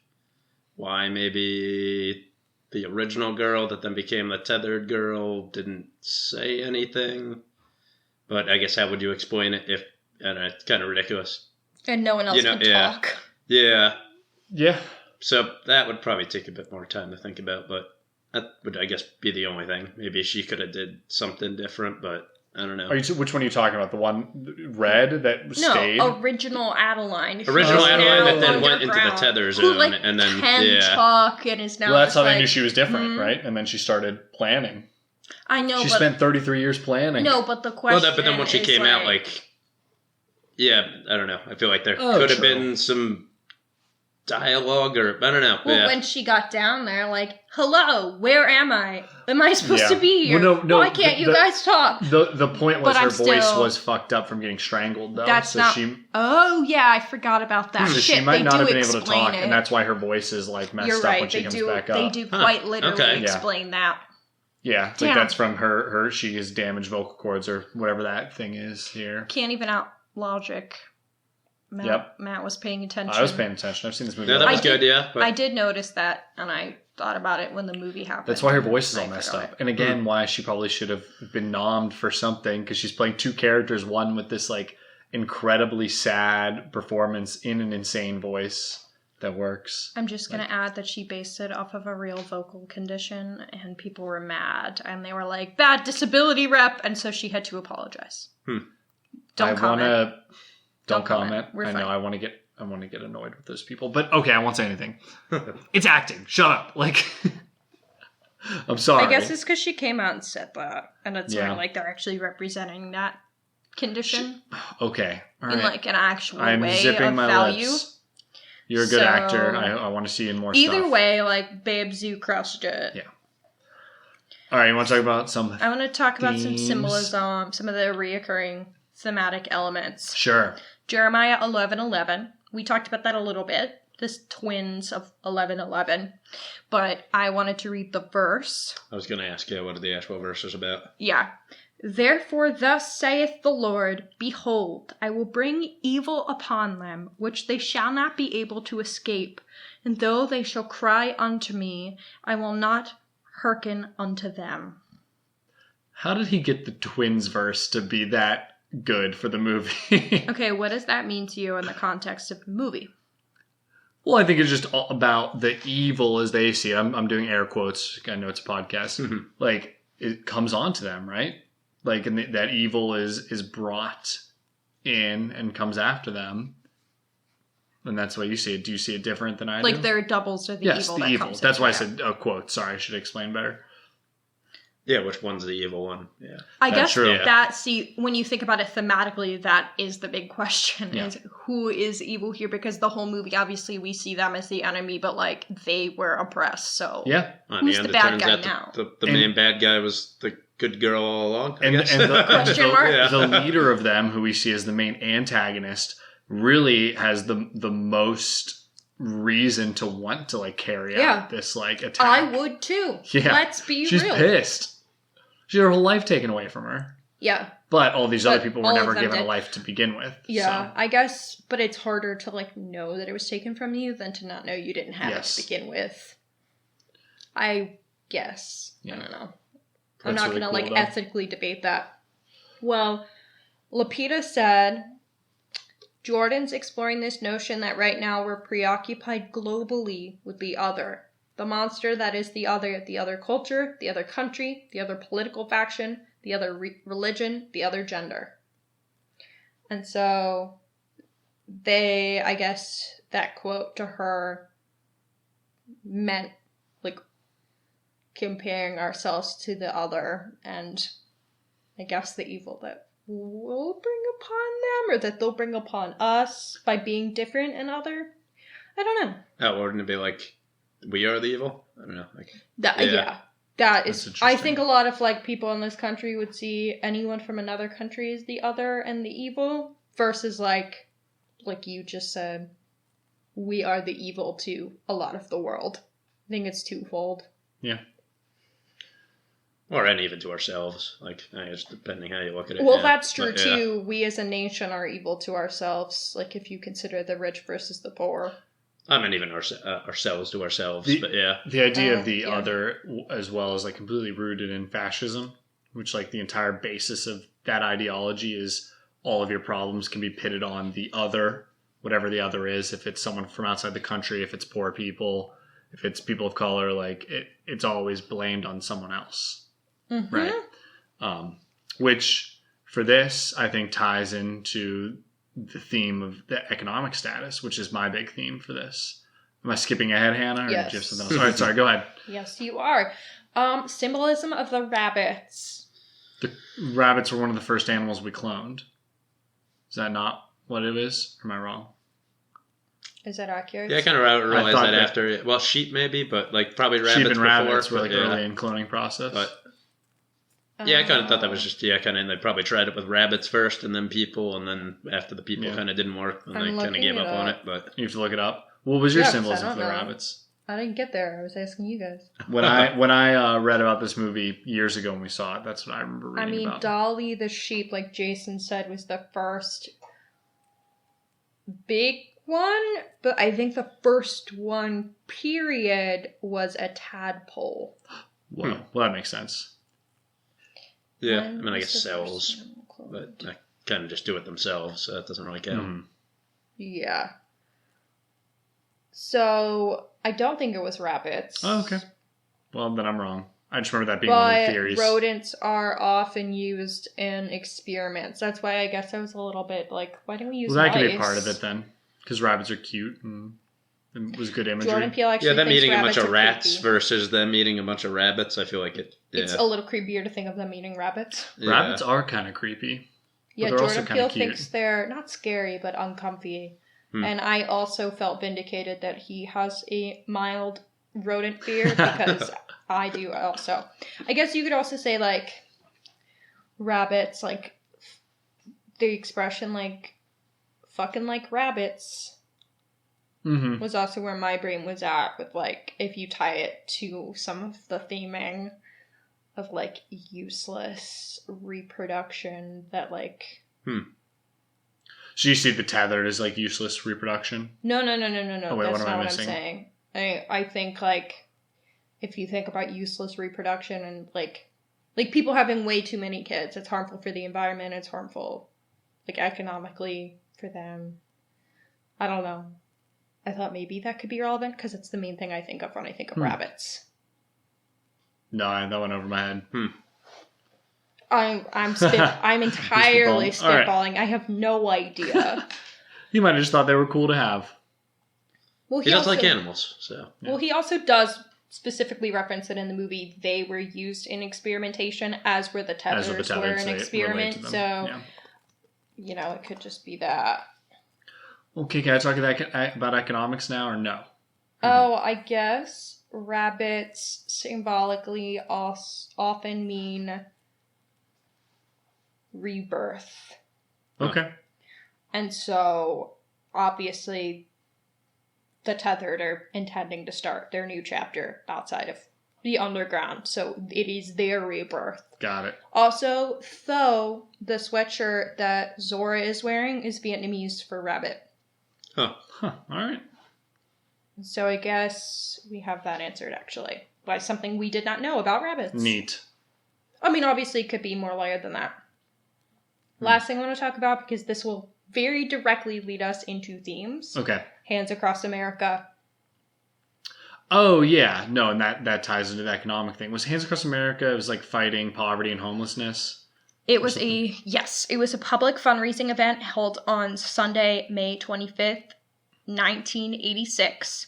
why maybe the original girl that then became the tethered girl didn't say anything. But I guess how would you explain it if, and it's kind of ridiculous. And no one else can talk. Yeah. Yeah. So that would probably take a bit more time to think about, but that would, I guess, be the only thing. Maybe she could have did something different, but I don't know. Which one are you talking about? The one red that stayed? No, original Adeline. Original Adeline that then went into the tether zone. Who, and then can talk and is now that's how they knew she was different, right? And then she started planning. I know, She spent 33 years planning. No, but the question but then when she came out, like... Yeah, I don't know. I feel like there could have been some dialogue or... I don't know. Well, when she got down there, like, hello, where am I? Am I supposed to be here? Well, no, why can't you guys talk? The point was her voice was fucked up from getting strangled, though. That's not... Oh, yeah, I forgot about that. So she might not have been able to talk, and that's why her voice is, like, messed up when she comes back up. They do quite literally explain that. Yeah, Damn. like that's from her. She has damaged vocal cords or whatever that thing is here. Can't even out logic. Matt was paying attention. I was paying attention. I've seen this movie. Yeah, that was good, yeah. But I did notice that, and I thought about it when the movie happened. That's why her voice is all messed up. And again, why she probably should have been nommed for something, because she's playing two characters, one with this like incredibly sad performance in an insane voice that works. I'm just going to add that she based it off of a real vocal condition, and people were mad, and they were like, bad disability rep, and so she had to apologize. Don't comment. Don't comment. I know I want to get annoyed with those people, but okay, I won't say anything. It's acting. Shut up. Like, I'm sorry. I guess it's because she came out and said that, and it's more like they're actually representing that condition. Okay, all right. In like an actual I'm way zipping of my value. Lips. You're a good actor. I want to see you in more either stuff. way, like, babes, you crushed it. Yeah. All right, you want to talk about some? I want to talk about some themes? symbolism, some of the reoccurring thematic elements. Sure. Jeremiah 11:11. We talked about that a little bit. This twins of 11:11. But I wanted to read the verse. I was going to ask you what the actual verse is about. Yeah. Therefore thus saith the Lord, Behold, I will bring evil upon them, which they shall not be able to escape. And though they shall cry unto me, I will not hearken unto them. How did he get the twins verse to be that good for the movie? Okay, what does that mean to you in the context of the movie? Well, I think it's just all about the evil as they see it. I'm doing air quotes. I know it's a podcast. Mm-hmm. Like, it comes onto them, right? Like, and that evil is brought in and comes after them. And that's the way you see it. Do you see it different than I do? Like, they're doubles of the yes, evil the that evil. comes That's into why I them. said quote. Sorry, I should explain better. Yeah, which one's the evil one? Yeah. I That's guess true. when you think about it thematically, that is the big question, is who is evil here? Because the whole movie, obviously, we see them as the enemy, but, like, they were oppressed, so who's the bad guy now? The main bad guy was the good girl all along, I And guess. Question mark? The leader of them, who we see as the main antagonist, really has the most reason to want to, like, carry out this, like, attack. I would, too. Yeah. Let's be She's real. She's pissed. She had her whole life taken away from her. Yeah. But all these other people were all of never them given a did. life to begin with. Yeah, So. I guess, but it's harder to, like, know that it was taken from you than to not know you didn't have it to begin with. I guess. Yeah. I don't know. I'm not really going to, cool, like, though. ethically debate that. Well, Lapita said, Jordan's exploring this notion that right now we're preoccupied globally with the other. The monster that is the other culture, the other country, the other political faction, the other religion, the other gender. And so I guess that quote to her meant, like, comparing ourselves to the other, and I guess the evil that we'll bring upon them, or that they'll bring upon us by being different and other. I don't know. Oh, wouldn't it be like, we are the evil? I don't know. Like, That is, I think a lot of, like, people in this country would see anyone from another country as the other and the evil, versus, like you just said, we are the evil to a lot of the world. I think it's twofold. Yeah. Or, and even to ourselves. Like, I guess, depending how you look at it. Well, that's true, too. We as a nation are evil to ourselves, like, if you consider the rich versus the poor. I mean, even ourselves to ourselves, but The idea of the other, as well as, like, completely rooted in fascism, which, like, the entire basis of that ideology is all of your problems can be pitted on the other, whatever the other is. If it's someone from outside the country, if it's poor people, if it's people of color, like, it's always blamed on someone else. Mm-hmm. Right? Which, for this, I think ties into the theme of the economic status, which is my big theme for this. Am I skipping ahead, Hannah? Or yes. Do you have something else? All right, sorry, go ahead. Yes, you are. Symbolism of the rabbits. The rabbits were one of the first animals we cloned. Is that not what it is? Or am I wrong? Is that accurate? Yeah, I kind of realized that after. Well, sheep maybe, but, like, probably rabbits sheep and before. Rabbits were, like, early in cloning process. But yeah, I kind of thought that was just, kind of, they probably tried it with rabbits first and then people, and then after the people kind of didn't work, then they kind of gave up on it. But you have to look it up. What was your symbolism for the rabbits? I didn't get there. I was asking you guys. When I read about this movie years ago when we saw it, that's what I remember reading about. Dolly the sheep, like Jason said, was the first big one, but I think the first one, period, was a tadpole. Well, that makes sense. Yeah, I mean, I guess cells, but they kind of just do it themselves, so that doesn't really count. Mm-hmm. Yeah. So, I don't think it was rabbits. Oh, okay. Well, then I'm wrong. I just remember that being one of the theories. Rodents are often used in experiments. That's why I guess I was a little bit like, why don't we use mice? That could be part of it then. Because rabbits are cute and it was good imagery. Jordan Peele actually them thinks eating a bunch of rats creepy. versus them eating a bunch of rabbits, I feel like it... Yeah. It's a little creepier to think of them eating rabbits. Yeah. Rabbits are kind of creepy. Yeah, Jordan Peele thinks they're not scary, but uncomfy. And I also felt vindicated that he has a mild rodent fear because I do also. I guess you could also say, like, rabbits, like, the expression, like, fucking like rabbits was also where my brain was at with, like, if you tie it to some of the theming of, like, useless reproduction that, like... So you see the tethered as, like, useless reproduction? No. Oh, wait, That's not what I'm saying. I think, like, if you think about useless reproduction and, like people having way too many kids, it's harmful for the environment, it's harmful, like, economically for them. I don't know. I thought maybe that could be relevant because it's the main thing I think of when I think of rabbits. No, that went over my head. I'm entirely spitballing. Right. I have no idea. You might have just thought they were cool to have. Well, he does like animals, so. Yeah. Well, he also does specifically reference it in the movie. They were used in experimentation, as were the tethers were an experiment. So, you know, it could just be that. Okay, can I talk about economics now or no? Oh, I guess rabbits symbolically often mean rebirth. Okay. And so, obviously, the tethered are intending to start their new chapter outside of the underground. So, it is their rebirth. Got it. Also, though, the sweatshirt that Zora is wearing is Vietnamese for rabbit. Huh. All right. So, I guess we have that answered, actually. By something we did not know about rabbits. Neat. I mean, obviously, it could be more layered than that. Last thing I want to talk about, because this will very directly lead us into themes. Okay. Hands Across America. Oh, yeah. No, and that ties into the economic thing. Was Hands Across America, it was like fighting poverty and homelessness? It was it was a public fundraising event held on Sunday, May 25th, 1986,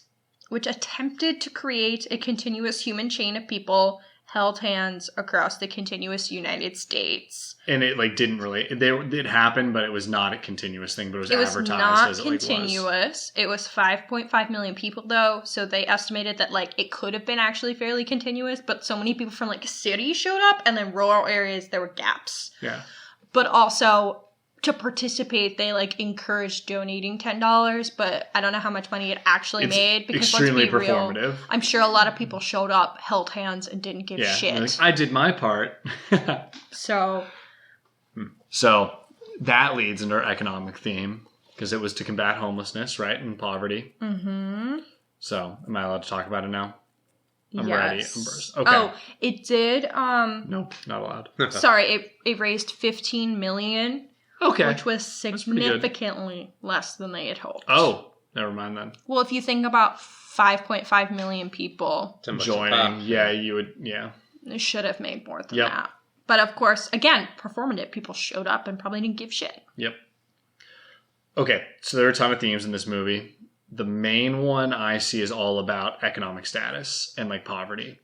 which attempted to create a continuous human chain of people held hands across the continuous United States. And it didn't really... It happened, but it was not a continuous thing, but it was advertised as it was. It was not continuous. It was 5.5 million people, though, so they estimated that, it could have been actually fairly continuous, but so many people from, cities showed up, and then rural areas, there were gaps. Yeah. But also, to participate, they, encouraged donating $10, but I don't know how much money it actually made. Because extremely let's be performative. Real, I'm sure a lot of people showed up, held hands, and didn't give shit. I did my part. So that leads into our economic theme, because it was to combat homelessness, right, and poverty. Mm-hmm. So, am I allowed to talk about it now? I'm yes. ready. Okay. Oh, it did. Nope, not allowed. Sorry, it raised $15 million. Okay. Which was significantly less than they had hoped. Oh, never mind then. Well, if you think about 5.5 million people joining, you would, It should have made more than that. But of course, again, performative. People showed up and probably didn't give shit. Yep. Okay, so there are a ton of themes in this movie. The main one I see is all about economic status and poverty.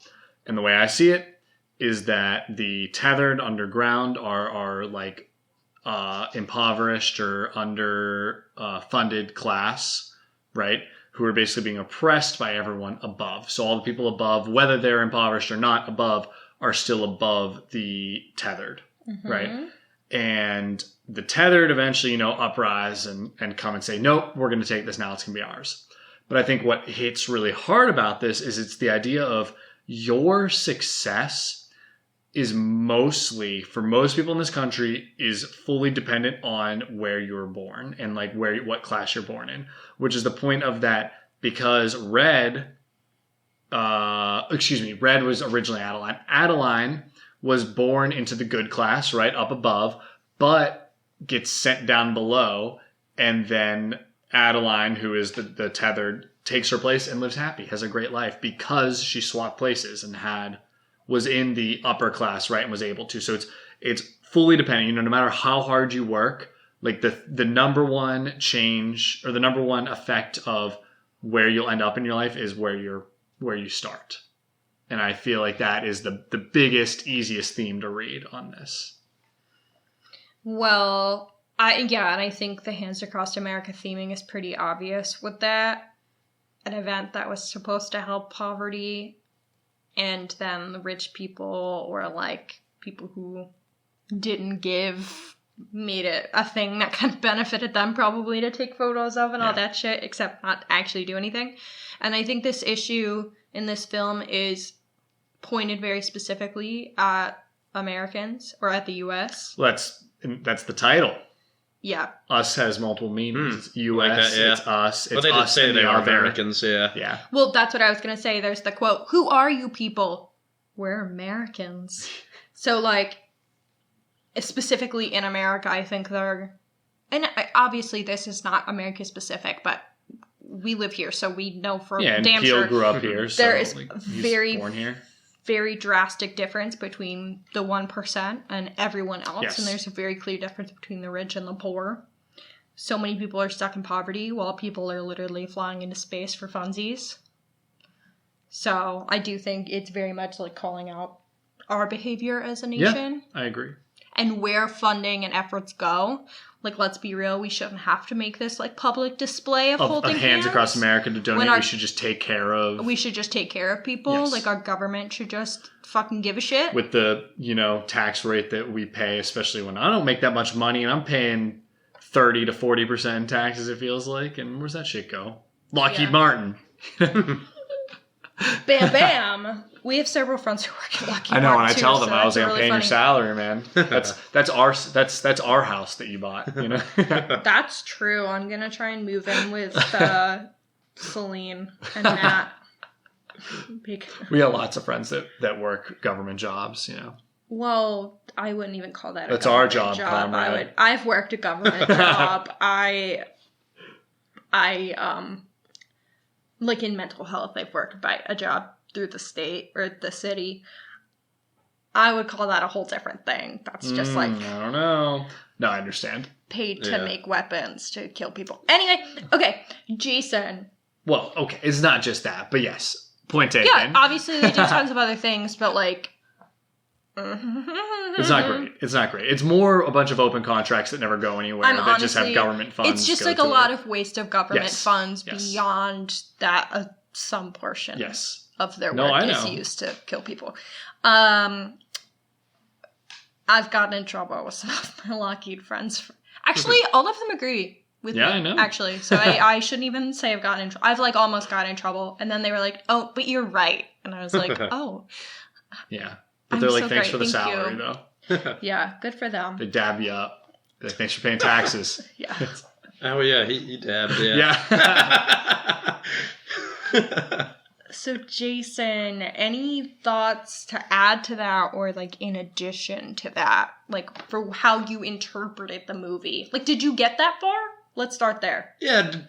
And the way I see it is that the tethered underground are impoverished or under funded class, right? Who are basically being oppressed by everyone above. So all the people above, whether they're impoverished or not above, are still above the tethered, right? And the tethered eventually, uprise and come and say, nope, we're going to take this now. It's going to be ours. But I think what hits really hard about this is it's the idea of your success is mostly, for most people in this country, is fully dependent on where you were born and like what class you're born in, which is the point of that, because Red was originally Adeline. Adeline was born into the good class, right, up above, but gets sent down below, and then Adeline, who is the tethered, takes her place and lives happy, has a great life because she swapped places and was in the upper class, right, and was able to. So it's fully dependent. No matter how hard you work, like the number one change or the number one effect of where you'll end up in your life is where you start. And I feel like that is the biggest, easiest theme to read on this. Well, and I think the Hands Across America theming is pretty obvious with that. An event that was supposed to help poverty, and then the rich people, or like people who didn't give, made it a thing that kind of benefited them probably to take photos of and all that shit, except not actually do anything. And I think this issue in this film is pointed very specifically at Americans, or at the U.S. Well, that's the title. Yeah. Us has multiple meanings. It's U.S., like that, yeah. it's us, it's well, they us did say and they the are other. Americans, yeah. Yeah. Well, that's what I was going to say. There's the quote, "Who are you people?" We're Americans. So, like, specifically in America, I think and obviously this is not America specific, but we live here, so we know for and damn Peele sure grew up here, so there is he's born here. very drastic difference between the 1% and everyone else. Yes. And there's a very clear difference between the rich and the poor. So many people are stuck in poverty while people are literally flying into space for funsies. So I do think it's very much like calling out our behavior as a nation. Yeah, I agree. And where funding and efforts go. Like, let's be real, we shouldn't have to make this like public display of holding Hands Across America to donate. We should just take care of. We should just take care of people. Yes. Like, our government should just fucking give a shit. With the, tax rate that we pay, especially when I don't make that much money and I'm paying 30 to 40% in taxes, it feels like. And where's that shit go? Lockheed Martin. Bam, bam. We have several friends who work at Lockheed Martin. I know, and I too, tell them, so I was like, I'm really paying funny. your salary, man. That's our house that you bought, That's true. I'm gonna try and move in with Celine and Matt. We got lots of friends that work government jobs, Well, I wouldn't even call that That's a our government job, comrade. I've worked a government job. I like in mental health, I've worked by a job through the state or the city. I would call that a whole different thing. That's just like, I don't know. No, I understand. Paid to make weapons to kill people. Anyway, okay, Jason. Well, okay, it's not just that, but yes, point taken. Yeah, obviously they do tons of other things, but like... It's not great. It's not great. It's more a bunch of open contracts that never go anywhere that just have government funds. It's just like a lot of waste of government funds Yes. beyond that some portion of their No, work I is know. used to kill people. I've gotten in trouble with some of my Lockheed friends. Actually, all of them agree with me. I know. Actually, so I shouldn't even say I've gotten in trouble. I've like almost gotten in trouble, and then they were like, "Oh, but you're right," and I was like, "Oh." Yeah. But they're like, thanks for the salary, though. Yeah, good for them. They dab you up. They're like, thanks for paying taxes. Yeah. Oh, yeah, he dabbed, yeah. So, Jason, any thoughts to add to that or, like, in addition to that? Like, for how you interpreted the movie? Like, did you get that far? Let's start there. Yeah.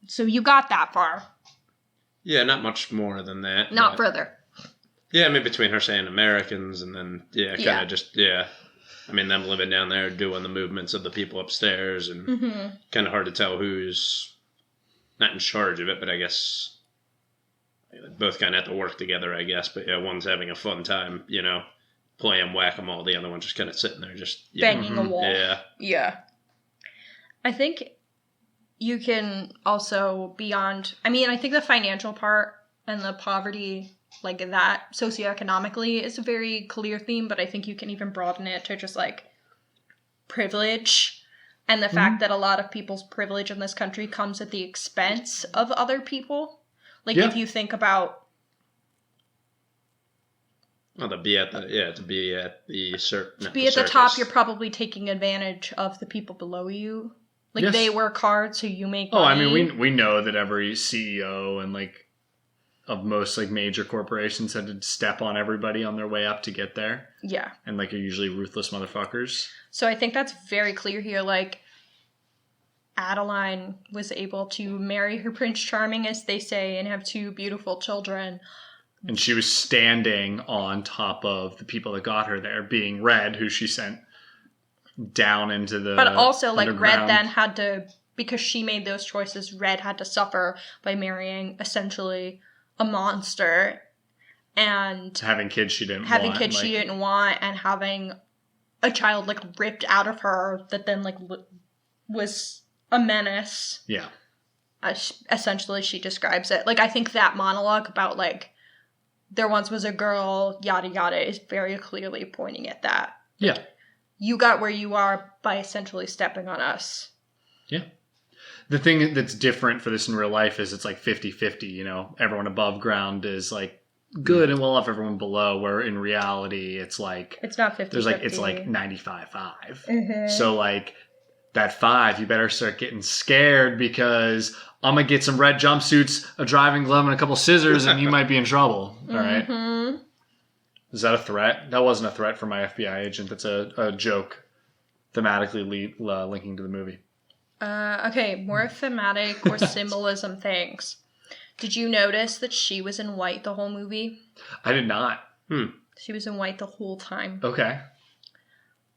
So, you got that far. Yeah, not much more than that. Not further. Yeah, I mean, between her saying Americans and then, kind of just, I mean, them living down there doing the movements of the people upstairs and kind of hard to tell who's not in charge of it, but I guess both kind of have to work together, I guess. But yeah, one's having a fun time, playing whack-a-mole. The other one's just kind of sitting there just... Banging a wall. Yeah. Yeah. I think you can also, beyond... I mean, I think the financial part and the poverty... like that socioeconomically is a very clear theme, but I think you can even broaden it to just like privilege And the fact that a lot of people's privilege in this country comes at the expense of other people. Like, if you think about... Well, to be at the top, you're probably taking advantage of the people below you. Like, they work hard, so you make money. I mean, we know that every CEO and, like, of most, like, major corporations had to step on everybody on their way up to get there. Yeah. And, like, are usually ruthless motherfuckers. So I think that's very clear here. Like, Adeline was able to marry her Prince Charming, as they say, and have 2 beautiful children. And she was standing on top of the people that got her there, being Red, who she sent down into the But also, like, underground. Red then had to, because she made those choices, Red had to suffer by marrying, essentially, a monster. And having kids she didn't want, and having a child, like, ripped out of her that then, like, was a menace. Yeah. Essentially, she describes it. Like, I think that monologue about, like, there once was a girl, yada yada, is very clearly pointing at that. Yeah. You got where you are by essentially stepping on us. Yeah. The thing that's different for this in real life is it's like 50-50, you know? Everyone above ground is, like, good and well off, everyone below, where in reality it's like... It's not 50-50. There's like, it's like 95-5. Mm-hmm. So, like, that 5, you better start getting scared because I'm going to get some red jumpsuits, a driving glove, and a couple scissors, and you might be in trouble. All right? Mm-hmm. Is that a threat? That wasn't a threat for my FBI agent. That's a joke thematically linking to the movie. Okay, more thematic or symbolism things. Did you notice that she was in white the whole movie? I did not. She was in white the whole time. Okay.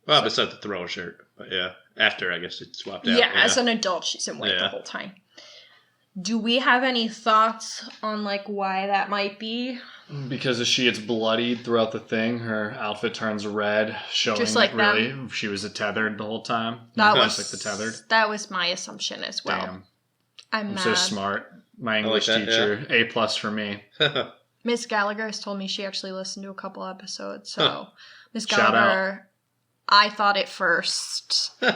Well, besides the throw shirt. But yeah, after I guess it swapped out. Yeah, as an adult, she's in white the whole time. Do we have any thoughts on, like, why that might be? Because as she gets bloodied throughout the thing, her outfit turns red, showing just like really she was tethered the whole time. That was like the tethered. That was my assumption as well. Damn. I'm mad. So smart. My English teacher, yeah. A+ for me. Miss Gallagher has told me she actually listened to a couple episodes. So, Miss Gallagher, I thought it first. You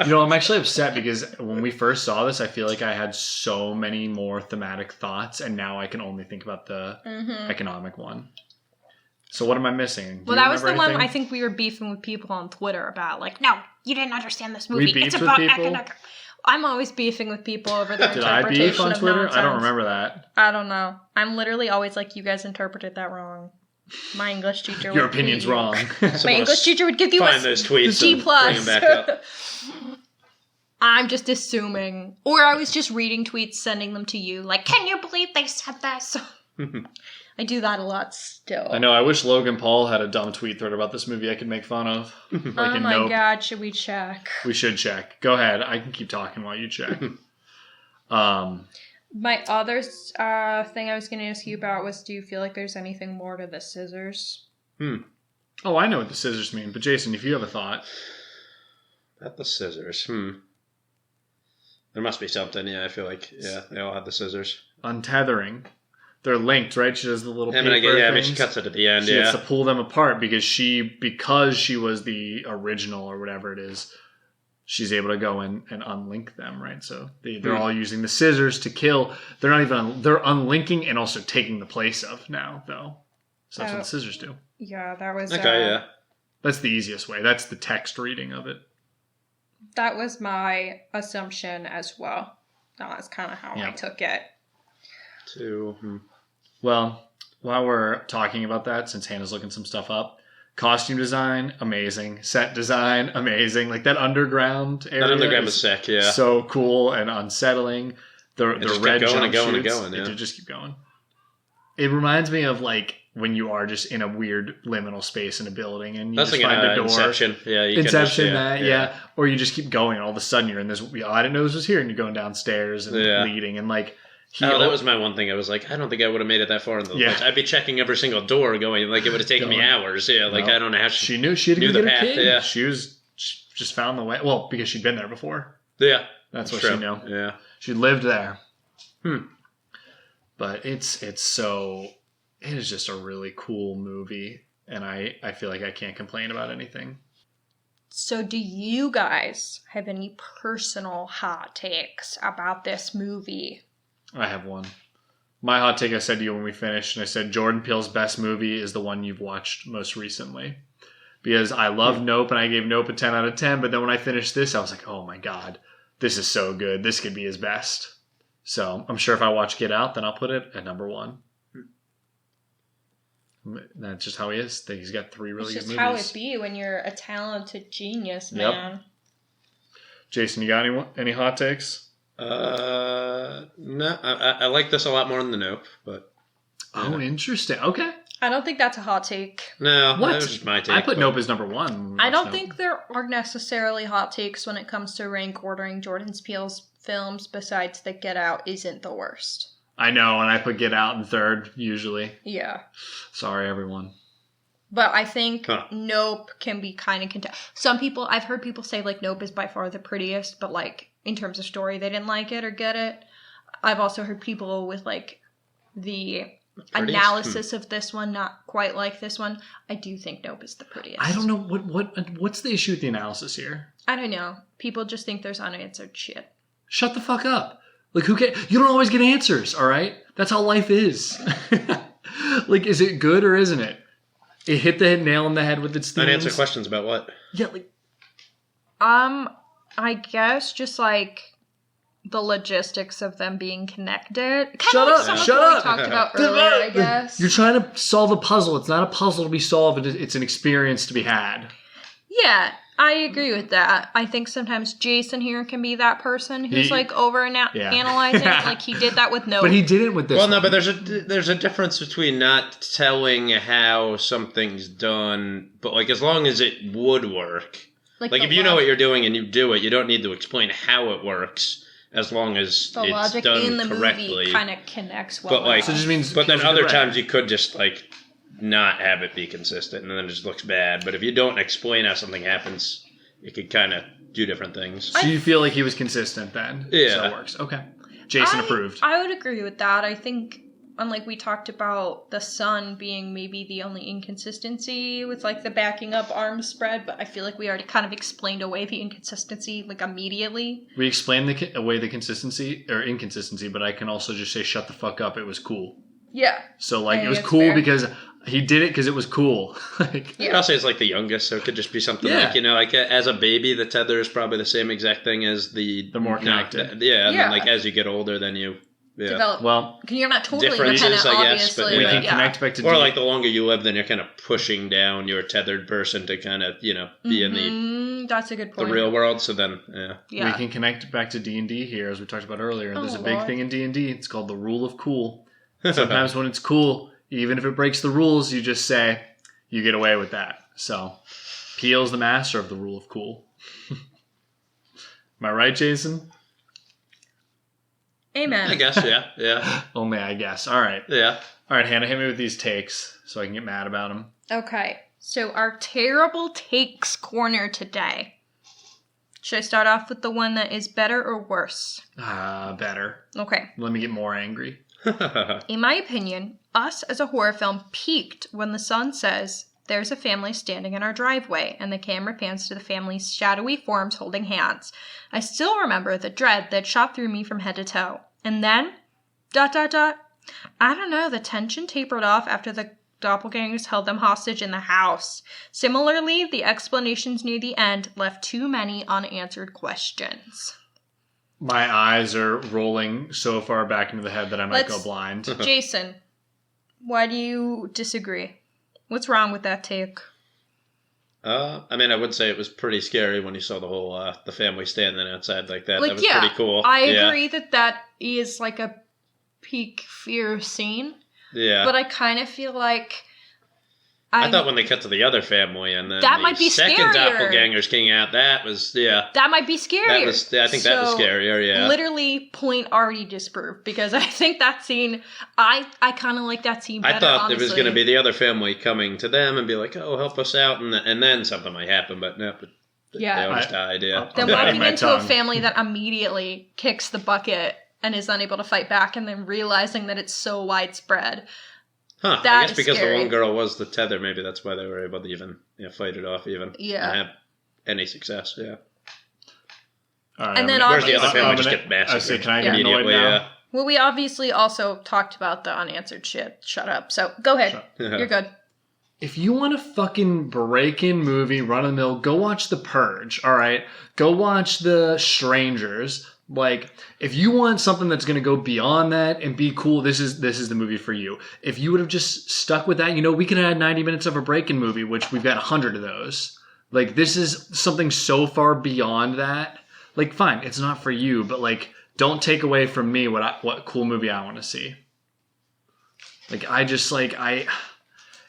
know, I'm actually upset because when we first saw this, I feel like I had so many more thematic thoughts, and now I can only think about the economic one. So what am I missing? Well, that was the one I think we were beefing with people on Twitter about. Like, no, you didn't understand this movie. It's about economic. I'm always beefing with people over their interpretation. Did I beef on Twitter? I don't remember that. I don't know. I'm literally always like, you guys interpreted that wrong. My English teacher would... Your opinion's wrong. My English teacher would give you find those tweets G+. Bring them back up. I'm just assuming. Or I was just reading tweets, sending them to you. Like, can you believe they said this? I do that a lot still. I know. I wish Logan Paul had a dumb tweet thread about this movie I could make fun of. Like oh my God, should we check? We should check. Go ahead. I can keep talking while you check. My other thing I was going to ask you about was, do you feel like there's anything more to the scissors? Oh, I know what the scissors mean. But Jason, if you have a thought. About the scissors, There must be something, yeah, I feel like, yeah, they all have the scissors. Untethering. They're linked, right? She does the little paper I mean, she cuts it at the end, She gets to pull them apart because she was the original or whatever it is, she's able to go in and unlink them, right? So they're all using the scissors to kill. They're not even, they're unlinking and also taking the place of now, though. So that's what the scissors do. Yeah, that was... Okay, yeah. That's the easiest way. That's the text reading of it. That was my assumption as well. That's kind of how I took it. Well, while we're talking about that, since Hannah's looking some stuff up, costume design, amazing. Set design, amazing. Like that underground area. That underground was sick, yeah. So cool and unsettling. The red jumpsuits, yeah. It just keep going. It reminds me of like when you are just in a weird liminal space in a building and you just find a door. Inception. Yeah, Inception, or you just keep going and all of a sudden you're in this, I didn't know this was here, and you're going downstairs and leading and like... that was my one thing. I was like, I don't think I would have made it that far in the place. I'd be checking every single door going, like it would have taken me hours. Yeah, like I don't know how she knew she had to get a kid. Yeah. She just found the way. Well, because she'd been there before. Yeah. That's what she knew. Yeah. She lived there. But it is just a really cool movie, and I feel like I can't complain about anything. So do you guys have any personal hot takes about this movie? I have one. My hot take I said to you when we finished, and I said Jordan Peele's best movie is the one you've watched most recently. Because I love Nope, and I gave Nope a 10 out of 10, but then when I finished this, I was like, oh my god, this is so good. This could be his best. So I'm sure if I watch Get Out, then I'll put it at number 1. That's just how he is. He's got 3 really good movies. It's just how it be when you're a talented genius, man. Yep. Jason, you got any hot takes? No. I like this a lot more than the Nope, but... Oh, interesting. Okay. I don't think that's a hot take. No, what? that was just my take. I put Nope as number 1. I don't think there are necessarily hot takes when it comes to rank ordering Jordan Peele's films, besides that Get Out isn't the worst. I know, and I put Get Out in 3rd, usually. Yeah. Sorry, everyone. But I think Nope can be kind of I've heard people say, like, Nope is by far the prettiest, but, like, in terms of story, they didn't like it or get it. I've also heard people with, like, the analysis of this one not quite like this one. I do think Nope is the prettiest. I don't know, what's the issue with the analysis here? I don't know. People just think there's unanswered shit. Shut the fuck up. Like, who cares? You don't always get answers, all right? That's how life is. Like, is it good or isn't it? It hit the nail on the head with its themes. Unanswered questions about what? Yeah, like... I guess just, like, the logistics of them being connected. Shut up! Shut up! We talked about earlier, I guess. You're trying to solve a puzzle. It's not a puzzle to be solved. It's an experience to be had. Yeah, I agree with that. I think sometimes Jason here can be that person who's analyzing. Like he did that with Nope. But he didn't with this. Well, no, but there's a difference between not telling how something's done, but like as long as it would work. Like if you know what you're doing and you do it, you don't need to explain how it works. As long as the it's logic done in the correctly. movie kind of connects well. But like, so it just means. But then other times you could just like not have it be consistent, and then it just looks bad. But if you don't explain how something happens, it could kind of do different things. So you feel like he was consistent then? Yeah, so it works. Okay, Jason approved. I would agree with that. I think, unlike we talked about the sun being maybe the only inconsistency with like the backing up arm spread, but I feel like we already kind of explained away the inconsistency like immediately. We explained away the consistency or inconsistency, but I can also just say shut the fuck up. It was cool. Yeah. So like it was cool because he did it because it was cool. Like, yeah. I'll say it's like the youngest, so it could just be something like, like as a baby, the tether is probably the same exact thing as the more connected. And then like as you get older, then you develop. Well, you're not totally differences, independent, I guess, obviously. but we can connect back to like the longer you live, then you're kind of pushing down your tethered person to kind of be in the that's a good point. The real world. So then we can connect back to D&D here, as we talked about earlier. There's a big thing in D&D. It's called the rule of cool. Sometimes when it's cool, even if it breaks the rules, you just say you get away with that. So Peele's the master of the rule of cool. Am I right, Jason? Amen. I guess, yeah. Only I guess. All right. Yeah. All right, Hannah, hit me with these takes so I can get mad about them. Okay. So our terrible takes corner today. Should I start off with the one that is better or worse? Better. Okay. Let me get more angry. In my opinion, Us as a horror film peaked when the son says, "There's a family standing in our driveway," and the camera pans to the family's shadowy forms holding hands. I still remember the dread that shot through me from head to toe. And then, ... I don't know, the tension tapered off after the doppelgangers held them hostage in the house. Similarly, the explanations near the end left too many unanswered questions. My eyes are rolling so far back into the head that I might go blind. Jason, why do you disagree? What's wrong with that take? I mean, I would say it was pretty scary when you saw the whole the family standing outside like that. That was pretty cool. I agree that is like a peak fear scene. Yeah. But I kind of feel like I thought when they cut to the other family and then that might be second scarier. doppelgangers came out, that was, that might be scarier. I think that was scarier, yeah. Literally, point already disproved, because I think that scene, I kind of like that scene better, I thought honestly. there was going to be the other family coming to them and be like, oh, help us out, and then something might happen, but no, they always died, yeah. Then walking into a family that immediately kicks the bucket and is unable to fight back, and then realizing that it's so widespread. Huh, I guess because scary. The one girl was the tether, maybe that's why they were able to even fight it off even. Yeah. any success. Yeah. All right, And then Whereas the other obviously, family just get massacred. I say, can I get immediately? annoyed now? Yeah. well, we obviously also talked about the unanswered shit. Shut up. So go ahead. You're good. If you want a fucking break-in movie, run-of-the-mill, go watch The Purge, all right? Go watch The Strangers. Like, if you want something that's going to go beyond that and be cool, this is the movie for you. If you would have just stuck with that, we could add 90 minutes of a break-in movie, which we've got 100 of those. Like, this is something so far beyond that. Like, fine, it's not for you, but, like, don't take away from me what cool movie I want to see. Like,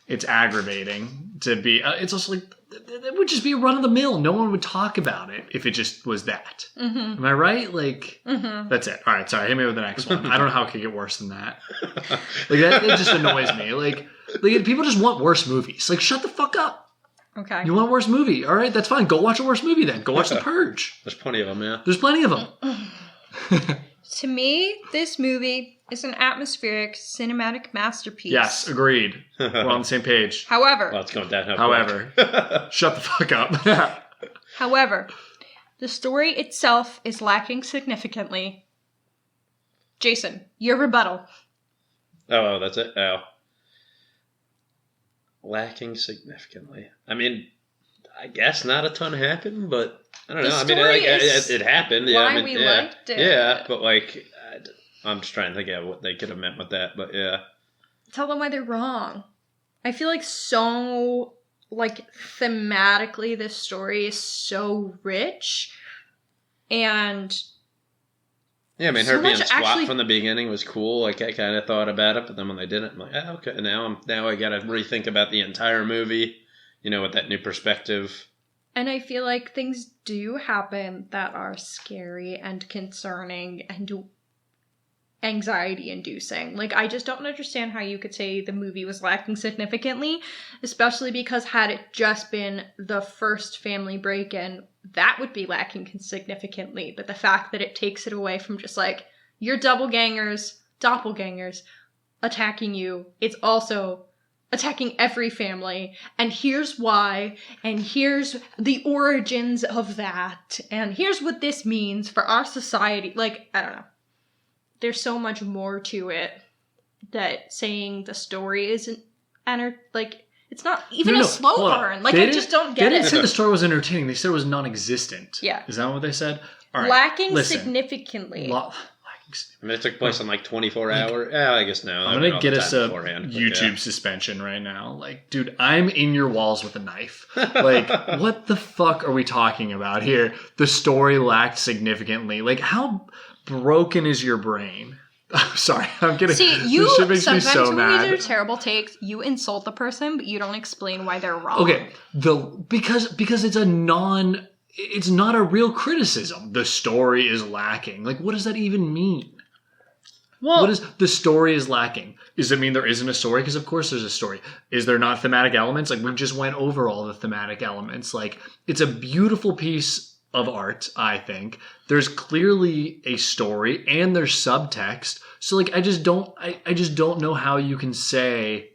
it's aggravating to be. It's also like it would just be a run of the mill. No one would talk about it if it just was that. Mm-hmm. Am I right? Like that's it. All right, sorry. Hit me with the next one. I don't know how it could get worse than that. Like that, it just annoys me. Like people just want worse movies. Like shut the fuck up. Okay. You want a worse movie? All right, that's fine. Go watch a worse movie then. Go watch The Purge. There's plenty of them. Yeah. There's plenty of them. To me, this movie is an atmospheric cinematic masterpiece. Yes, agreed. We're on the same page. However, Well, it's going downhill. However, shut the fuck up. However, the story itself is lacking significantly. Jason, your rebuttal. Oh, that's it? Oh. Lacking significantly. I mean, I guess not a ton happened, but I don't know. I mean, it happened. Yeah, why we liked it. Yeah, but like, I'm just trying to think of what they could have meant with that, but yeah. Tell them why they're wrong. I feel like thematically, this story is so rich, and yeah, I mean, so her being much squat actually from the beginning was cool. Like, I kind of thought about it, but then when they didn't, I'm like, oh, okay. Now I got to rethink about the entire movie, with that new perspective. And I feel like things do happen that are scary and concerning and anxiety-inducing. Like, I just don't understand how you could say the movie was lacking significantly, especially because had it just been the first family break-in, that would be lacking significantly. But the fact that it takes it away from just like, your doppelgangers attacking you, it's also attacking every family, and here's why, and here's the origins of that, and here's what this means for our society. Like, I don't know. There's so much more to it that saying the story isn't it's not even a slow burn. Like, I just don't get it. They didn't say the story was entertaining. They said it was non-existent. Yeah. Is that what they said? All right. Lacking significantly. I mean, it took place in 24 hours. Yeah, I guess no. I'm going to get us a YouTube suspension right now. Like, dude, I'm in your walls with a knife. Like, what the fuck are we talking about here? The story lacked significantly. Like, how broken is your brain? I'm sorry, I'm kidding. See, you this shit makes me sometimes so when you mad. do terrible takes, you insult the person, but you don't explain why they're wrong. Okay, because it's not a real criticism. The story is lacking. Like, what does that even mean? Well, what is the story is lacking? Does it mean there isn't a story? Because of course there's a story. Is there not thematic elements? Like, we just went over all the thematic elements. Like, it's a beautiful piece of art, I think. There's clearly a story and there's subtext. So like, I just don't know how you can say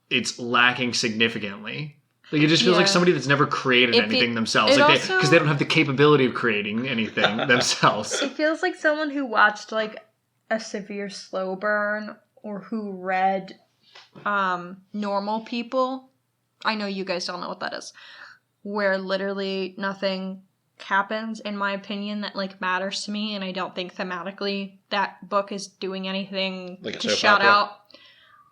it's lacking significantly. Like, it just feels like somebody that's never created anything themselves. Like, because they don't have the capability of creating anything themselves. It feels like someone who watched like a severe slow burn or who read Normal People. I know you guys don't know what that is. Where literally nothing happens, in my opinion, that like matters to me, and I don't think thematically that book is doing anything like to shout out.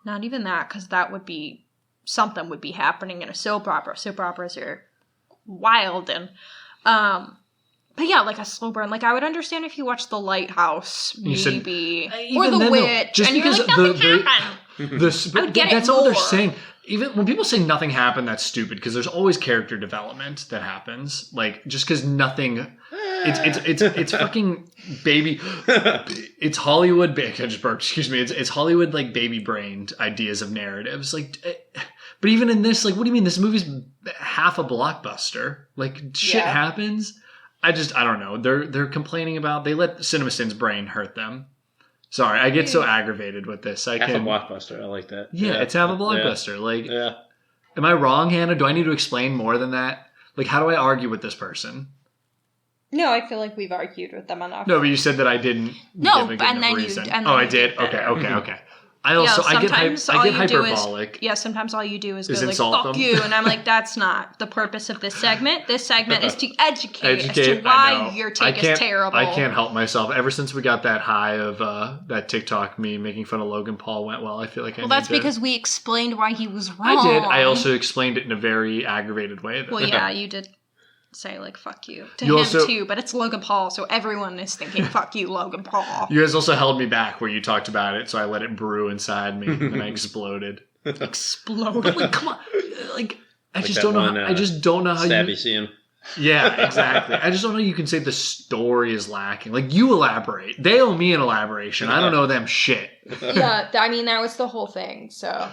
Not even that, because that would be something would be happening in a soap opera. Soap operas are wild, and but yeah, like a slow burn. Like, I would understand if you watched The Lighthouse, maybe, or The Witch, and you're like, nothing happened. I would get it. That's all they're saying. Even when people say nothing happened, that's stupid, because there's always character development that happens. Like, just because nothing, it's fucking baby. It's Hollywood. I just burped. Excuse me. It's Hollywood, like, baby-brained ideas of narratives. Like, but even in this, like, what do you mean? This movie's half a blockbuster. Like, shit happens. I don't know. They're complaining about, they let CinemaSin's brain hurt them. Sorry, I get so aggravated with this. Half a blockbuster. I like that. Yeah, it's half a blockbuster. Yeah. Like, am I wrong, Hannah? Do I need to explain more than that? Like, how do I argue with this person? No, I feel like we've argued with them enough. No, but you said that I didn't. No, give a good and then reason. you. And oh, then I did. You Okay. I also I get hyperbolic. Sometimes all you do is go like insult fuck them. you, and I'm like, that's not the purpose of this segment. This segment is to educate as to why your take is terrible. I can't help myself. Ever since we got that high of that TikTok me making fun of Logan Paul went well, I feel like that's because we explained why he was wrong. I did. I also explained it in a very aggravated way. Well, yeah, you did. Say like fuck you to him too, but it's Logan Paul, so everyone is thinking fuck you, Logan Paul. You guys also held me back where you talked about it, so I let it brew inside me and I exploded. Exploded? Like, come on, like I just don't know. I just don't know how stabby scene. Yeah, exactly. I just don't know. You can say the story is lacking. Like you elaborate. They owe me an elaboration. I don't know them shit. Yeah, I mean that was the whole thing. So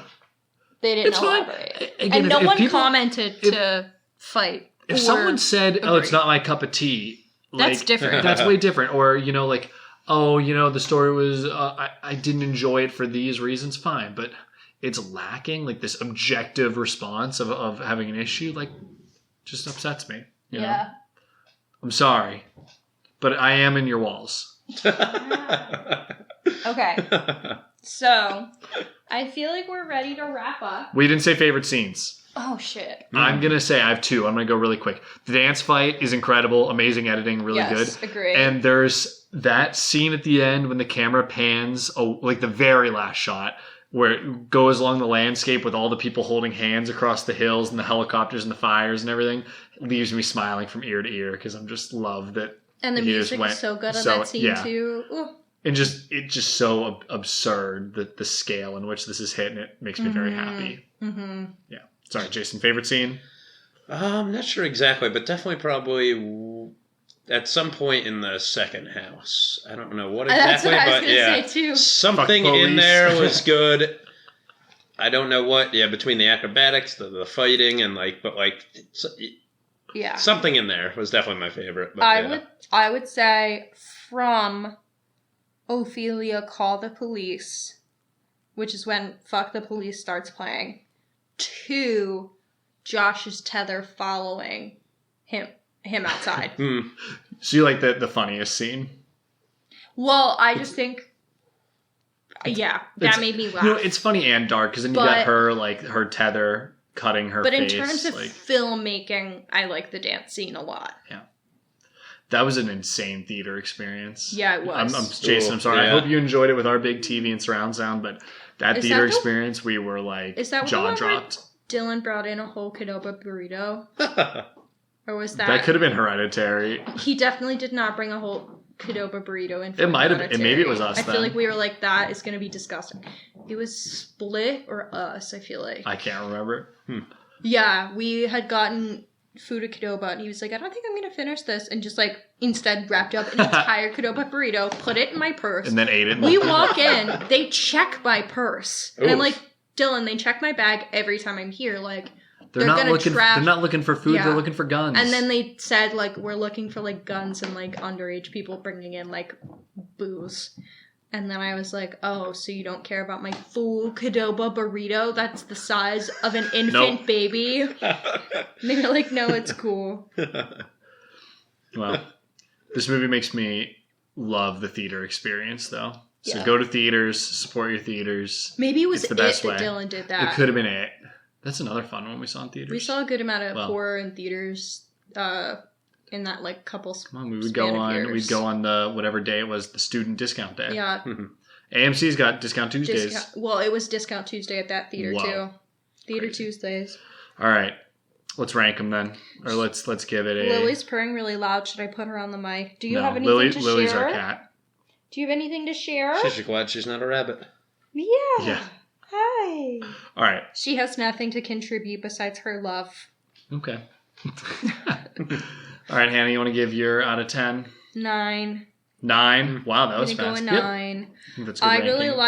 they didn't elaborate, Again, and no one commented to fight. If someone said, "Oh, it's not my cup of tea," like, that's different. That's way different. Or like, "Oh, the story was I didn't enjoy it for these reasons." Fine, but it's lacking like this objective response of having an issue. Like, just upsets me. You know? I'm sorry, but I am in your walls. Okay, so I feel like we're ready to wrap up. We didn't say favorite scenes. Oh, shit. I'm going to say I have two. I'm going to go really quick. The dance fight is incredible. Amazing editing. Really good. Yes, agree. And there's that scene at the end when the camera pans, like the very last shot, where it goes along the landscape with all the people holding hands across the hills and the helicopters and the fires and everything. It leaves me smiling from ear to ear because I'm just love that. And the music is so good on that scene, too. Ooh. And it's just so absurd, the scale in which this is hit, and it makes me very happy. Mm-hmm. Yeah. Sorry, Jason, favorite scene? I'm not sure exactly, but definitely probably at some point in the second house. I don't know what exactly, that's what I was but gonna say too. Something in there was good. I don't know what, between the acrobatics, the fighting, and something in there was definitely my favorite. But I would say from Ophelia Call the Police, which is when Fuck the Police starts playing, to Josh's tether following him outside. So you like the funniest scene? Well, I just think, that made me laugh. It's funny and dark because then you got her her tether cutting her face. But in terms of filmmaking, I like the dance scene a lot. Yeah. That was an insane theater experience. Yeah, it was. Jason, I'm sorry. Yeah. I hope you enjoyed it with our big TV and surround sound, but that theater experience, we were jaw dropped. Dylan brought in a whole Qdoba burrito? Or was that... That could have been Hereditary. He definitely did not bring a whole Qdoba burrito in. It might have been. Maybe it was us. I feel like we were like, that is going to be disgusting. It was Split or Us, I feel like. I can't remember. Yeah, we had gotten food at Qdoba, and he was like, I don't think I'm going to finish this. And just instead wrapped up an entire Qdoba burrito, put it in my purse. And then ate it. We walk in, they check my purse. And I'm like, Dylan, they check my bag every time I'm here. They're not looking for food, they're looking for guns. And then they said, we're looking for, guns and, underage people bringing in, booze. And then I was like, oh, so you don't care about my full Qdoba burrito? That's the size of an infant baby? And they were like, no, it's cool. Well, this movie makes me love the theater experience, though. So go to theaters, support your theaters. Maybe it was the best way. Dylan did that. It could have been it. That's another fun one we saw in theaters. We saw a good amount of horror in theaters in that couple. Come on, we'd go on the whatever day it was, the student discount day. Yeah. AMC's got discount Tuesdays. It was discount Tuesday at that theater too. Theater Tuesdays. All right. Let's rank them then. Or let's give it a... Lily's purring really loud. Should I put her on the mic? Do you have anything to share? Lily's our cat. Do you have anything to share? She's glad she's not a rabbit. Yeah. Hi. All right. She has nothing to contribute besides her love. Okay. All right, Hannah, you want to give your out of 10? 9. 9? Wow, that was fast. I'm going to go a 9. Yep. That's a good ranking.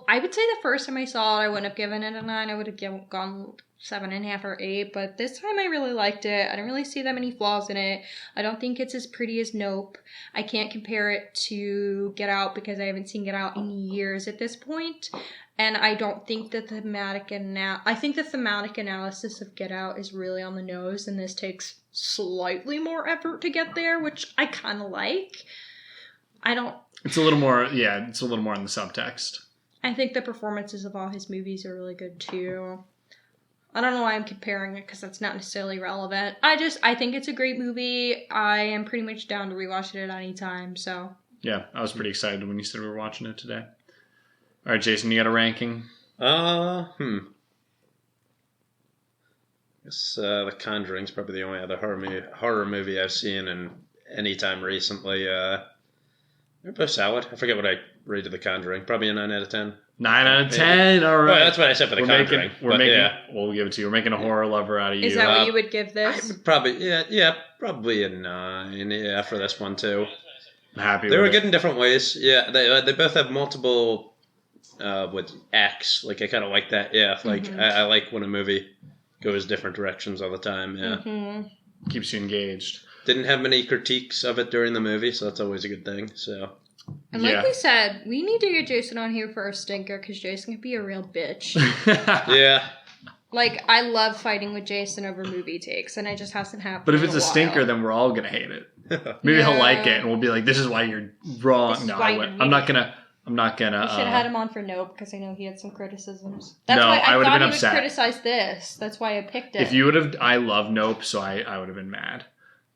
I would say the first time I saw it, I wouldn't have given it a 9. I would have gone 7.5 or 8, but this time I really liked it. I don't really see that many flaws in it. I don't think it's as pretty as Nope. I can't compare it to Get Out because I haven't seen Get Out in years at this point. And I don't think the thematic analysis of Get Out is really on the nose, and this takes slightly more effort to get there, which I kind of like. It's a little more on the subtext. I think the performances of all his movies are really good too. I don't know why I'm comparing it because that's not necessarily relevant. I think it's a great movie. I am pretty much down to rewatch it at any time, so. Yeah, I was pretty excited when you said we were watching it today. All right, Jason, you got a ranking? I guess The Conjuring's probably the only other horror movie I've seen in any time recently. They're both solid. I forget what I rated The Conjuring. Probably a 9 out of 10. 9 out of 10. All right. Well, that's what I said for The Conjuring. We'll give it to you. We're making a horror lover out of you. Is that what you would give this? Probably a 9. Yeah, for this one too. I'm happy. They were good in different ways. Yeah, they both have multiple with acts. Like I kind of like that. Yeah, like I like when a movie goes different directions all the time. Yeah, keeps you engaged. Didn't have many critiques of it during the movie, so that's always a good thing. So. And like we said, we need to get Jason on here for a stinker because Jason can be a real bitch. Yeah. Like, I love fighting with Jason over movie takes, and it just hasn't happened. But if it's a stinker, then we're all going to hate it. Maybe he'll like it, and we'll be like, this is why you're wrong. No, I'm not going to. We should have had him on for Nope, because I know he had some criticisms. I would have been upset. He would criticize this. That's why I picked it. If you would have, I love Nope, so I would have been mad.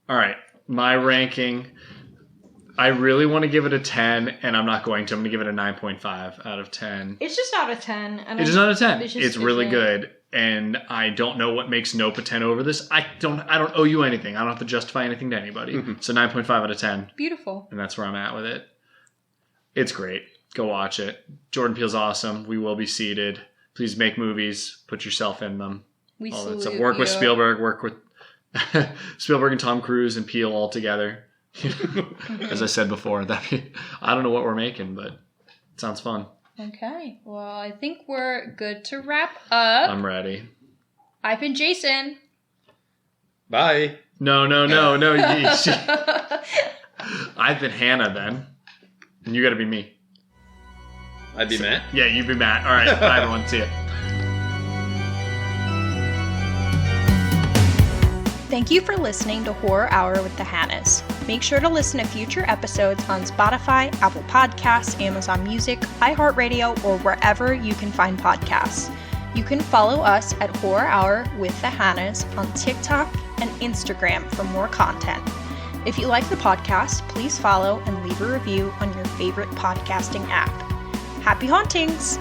All right, my ranking. I really want to give it a 10, and I'm not going to. I'm going to give it a 9.5 out of 10. It's just out of 10. It's not a 10. It's really good, and I don't know what makes Nope a 10 over this. I don't owe you anything. I don't have to justify anything to anybody. So 9.5 out of 10. Beautiful. And that's where I'm at with it. It's great. Go watch it. Jordan Peele's awesome. We will be seated. Please make movies. Put yourself in them. We salute you. Work with Spielberg. Work with Spielberg and Tom Cruise and Peele all together. As I said before, I don't know what we're making, but it sounds fun. Okay. Well, I think we're good to wrap up. I'm ready. I've been Jason. Bye. No. I've been Hanna then. And you got to be me. I'd be Matt? Yeah, you'd be Matt. All right. Bye, everyone. See ya. Thank you for listening to Horror Hour with the Hannas. Make sure to listen to future episodes on Spotify, Apple Podcasts, Amazon Music, iHeartRadio, or wherever you can find podcasts. You can follow us at Horror Hour with the Hannas on TikTok and Instagram for more content. If you like the podcast, please follow and leave a review on your favorite podcasting app. Happy hauntings!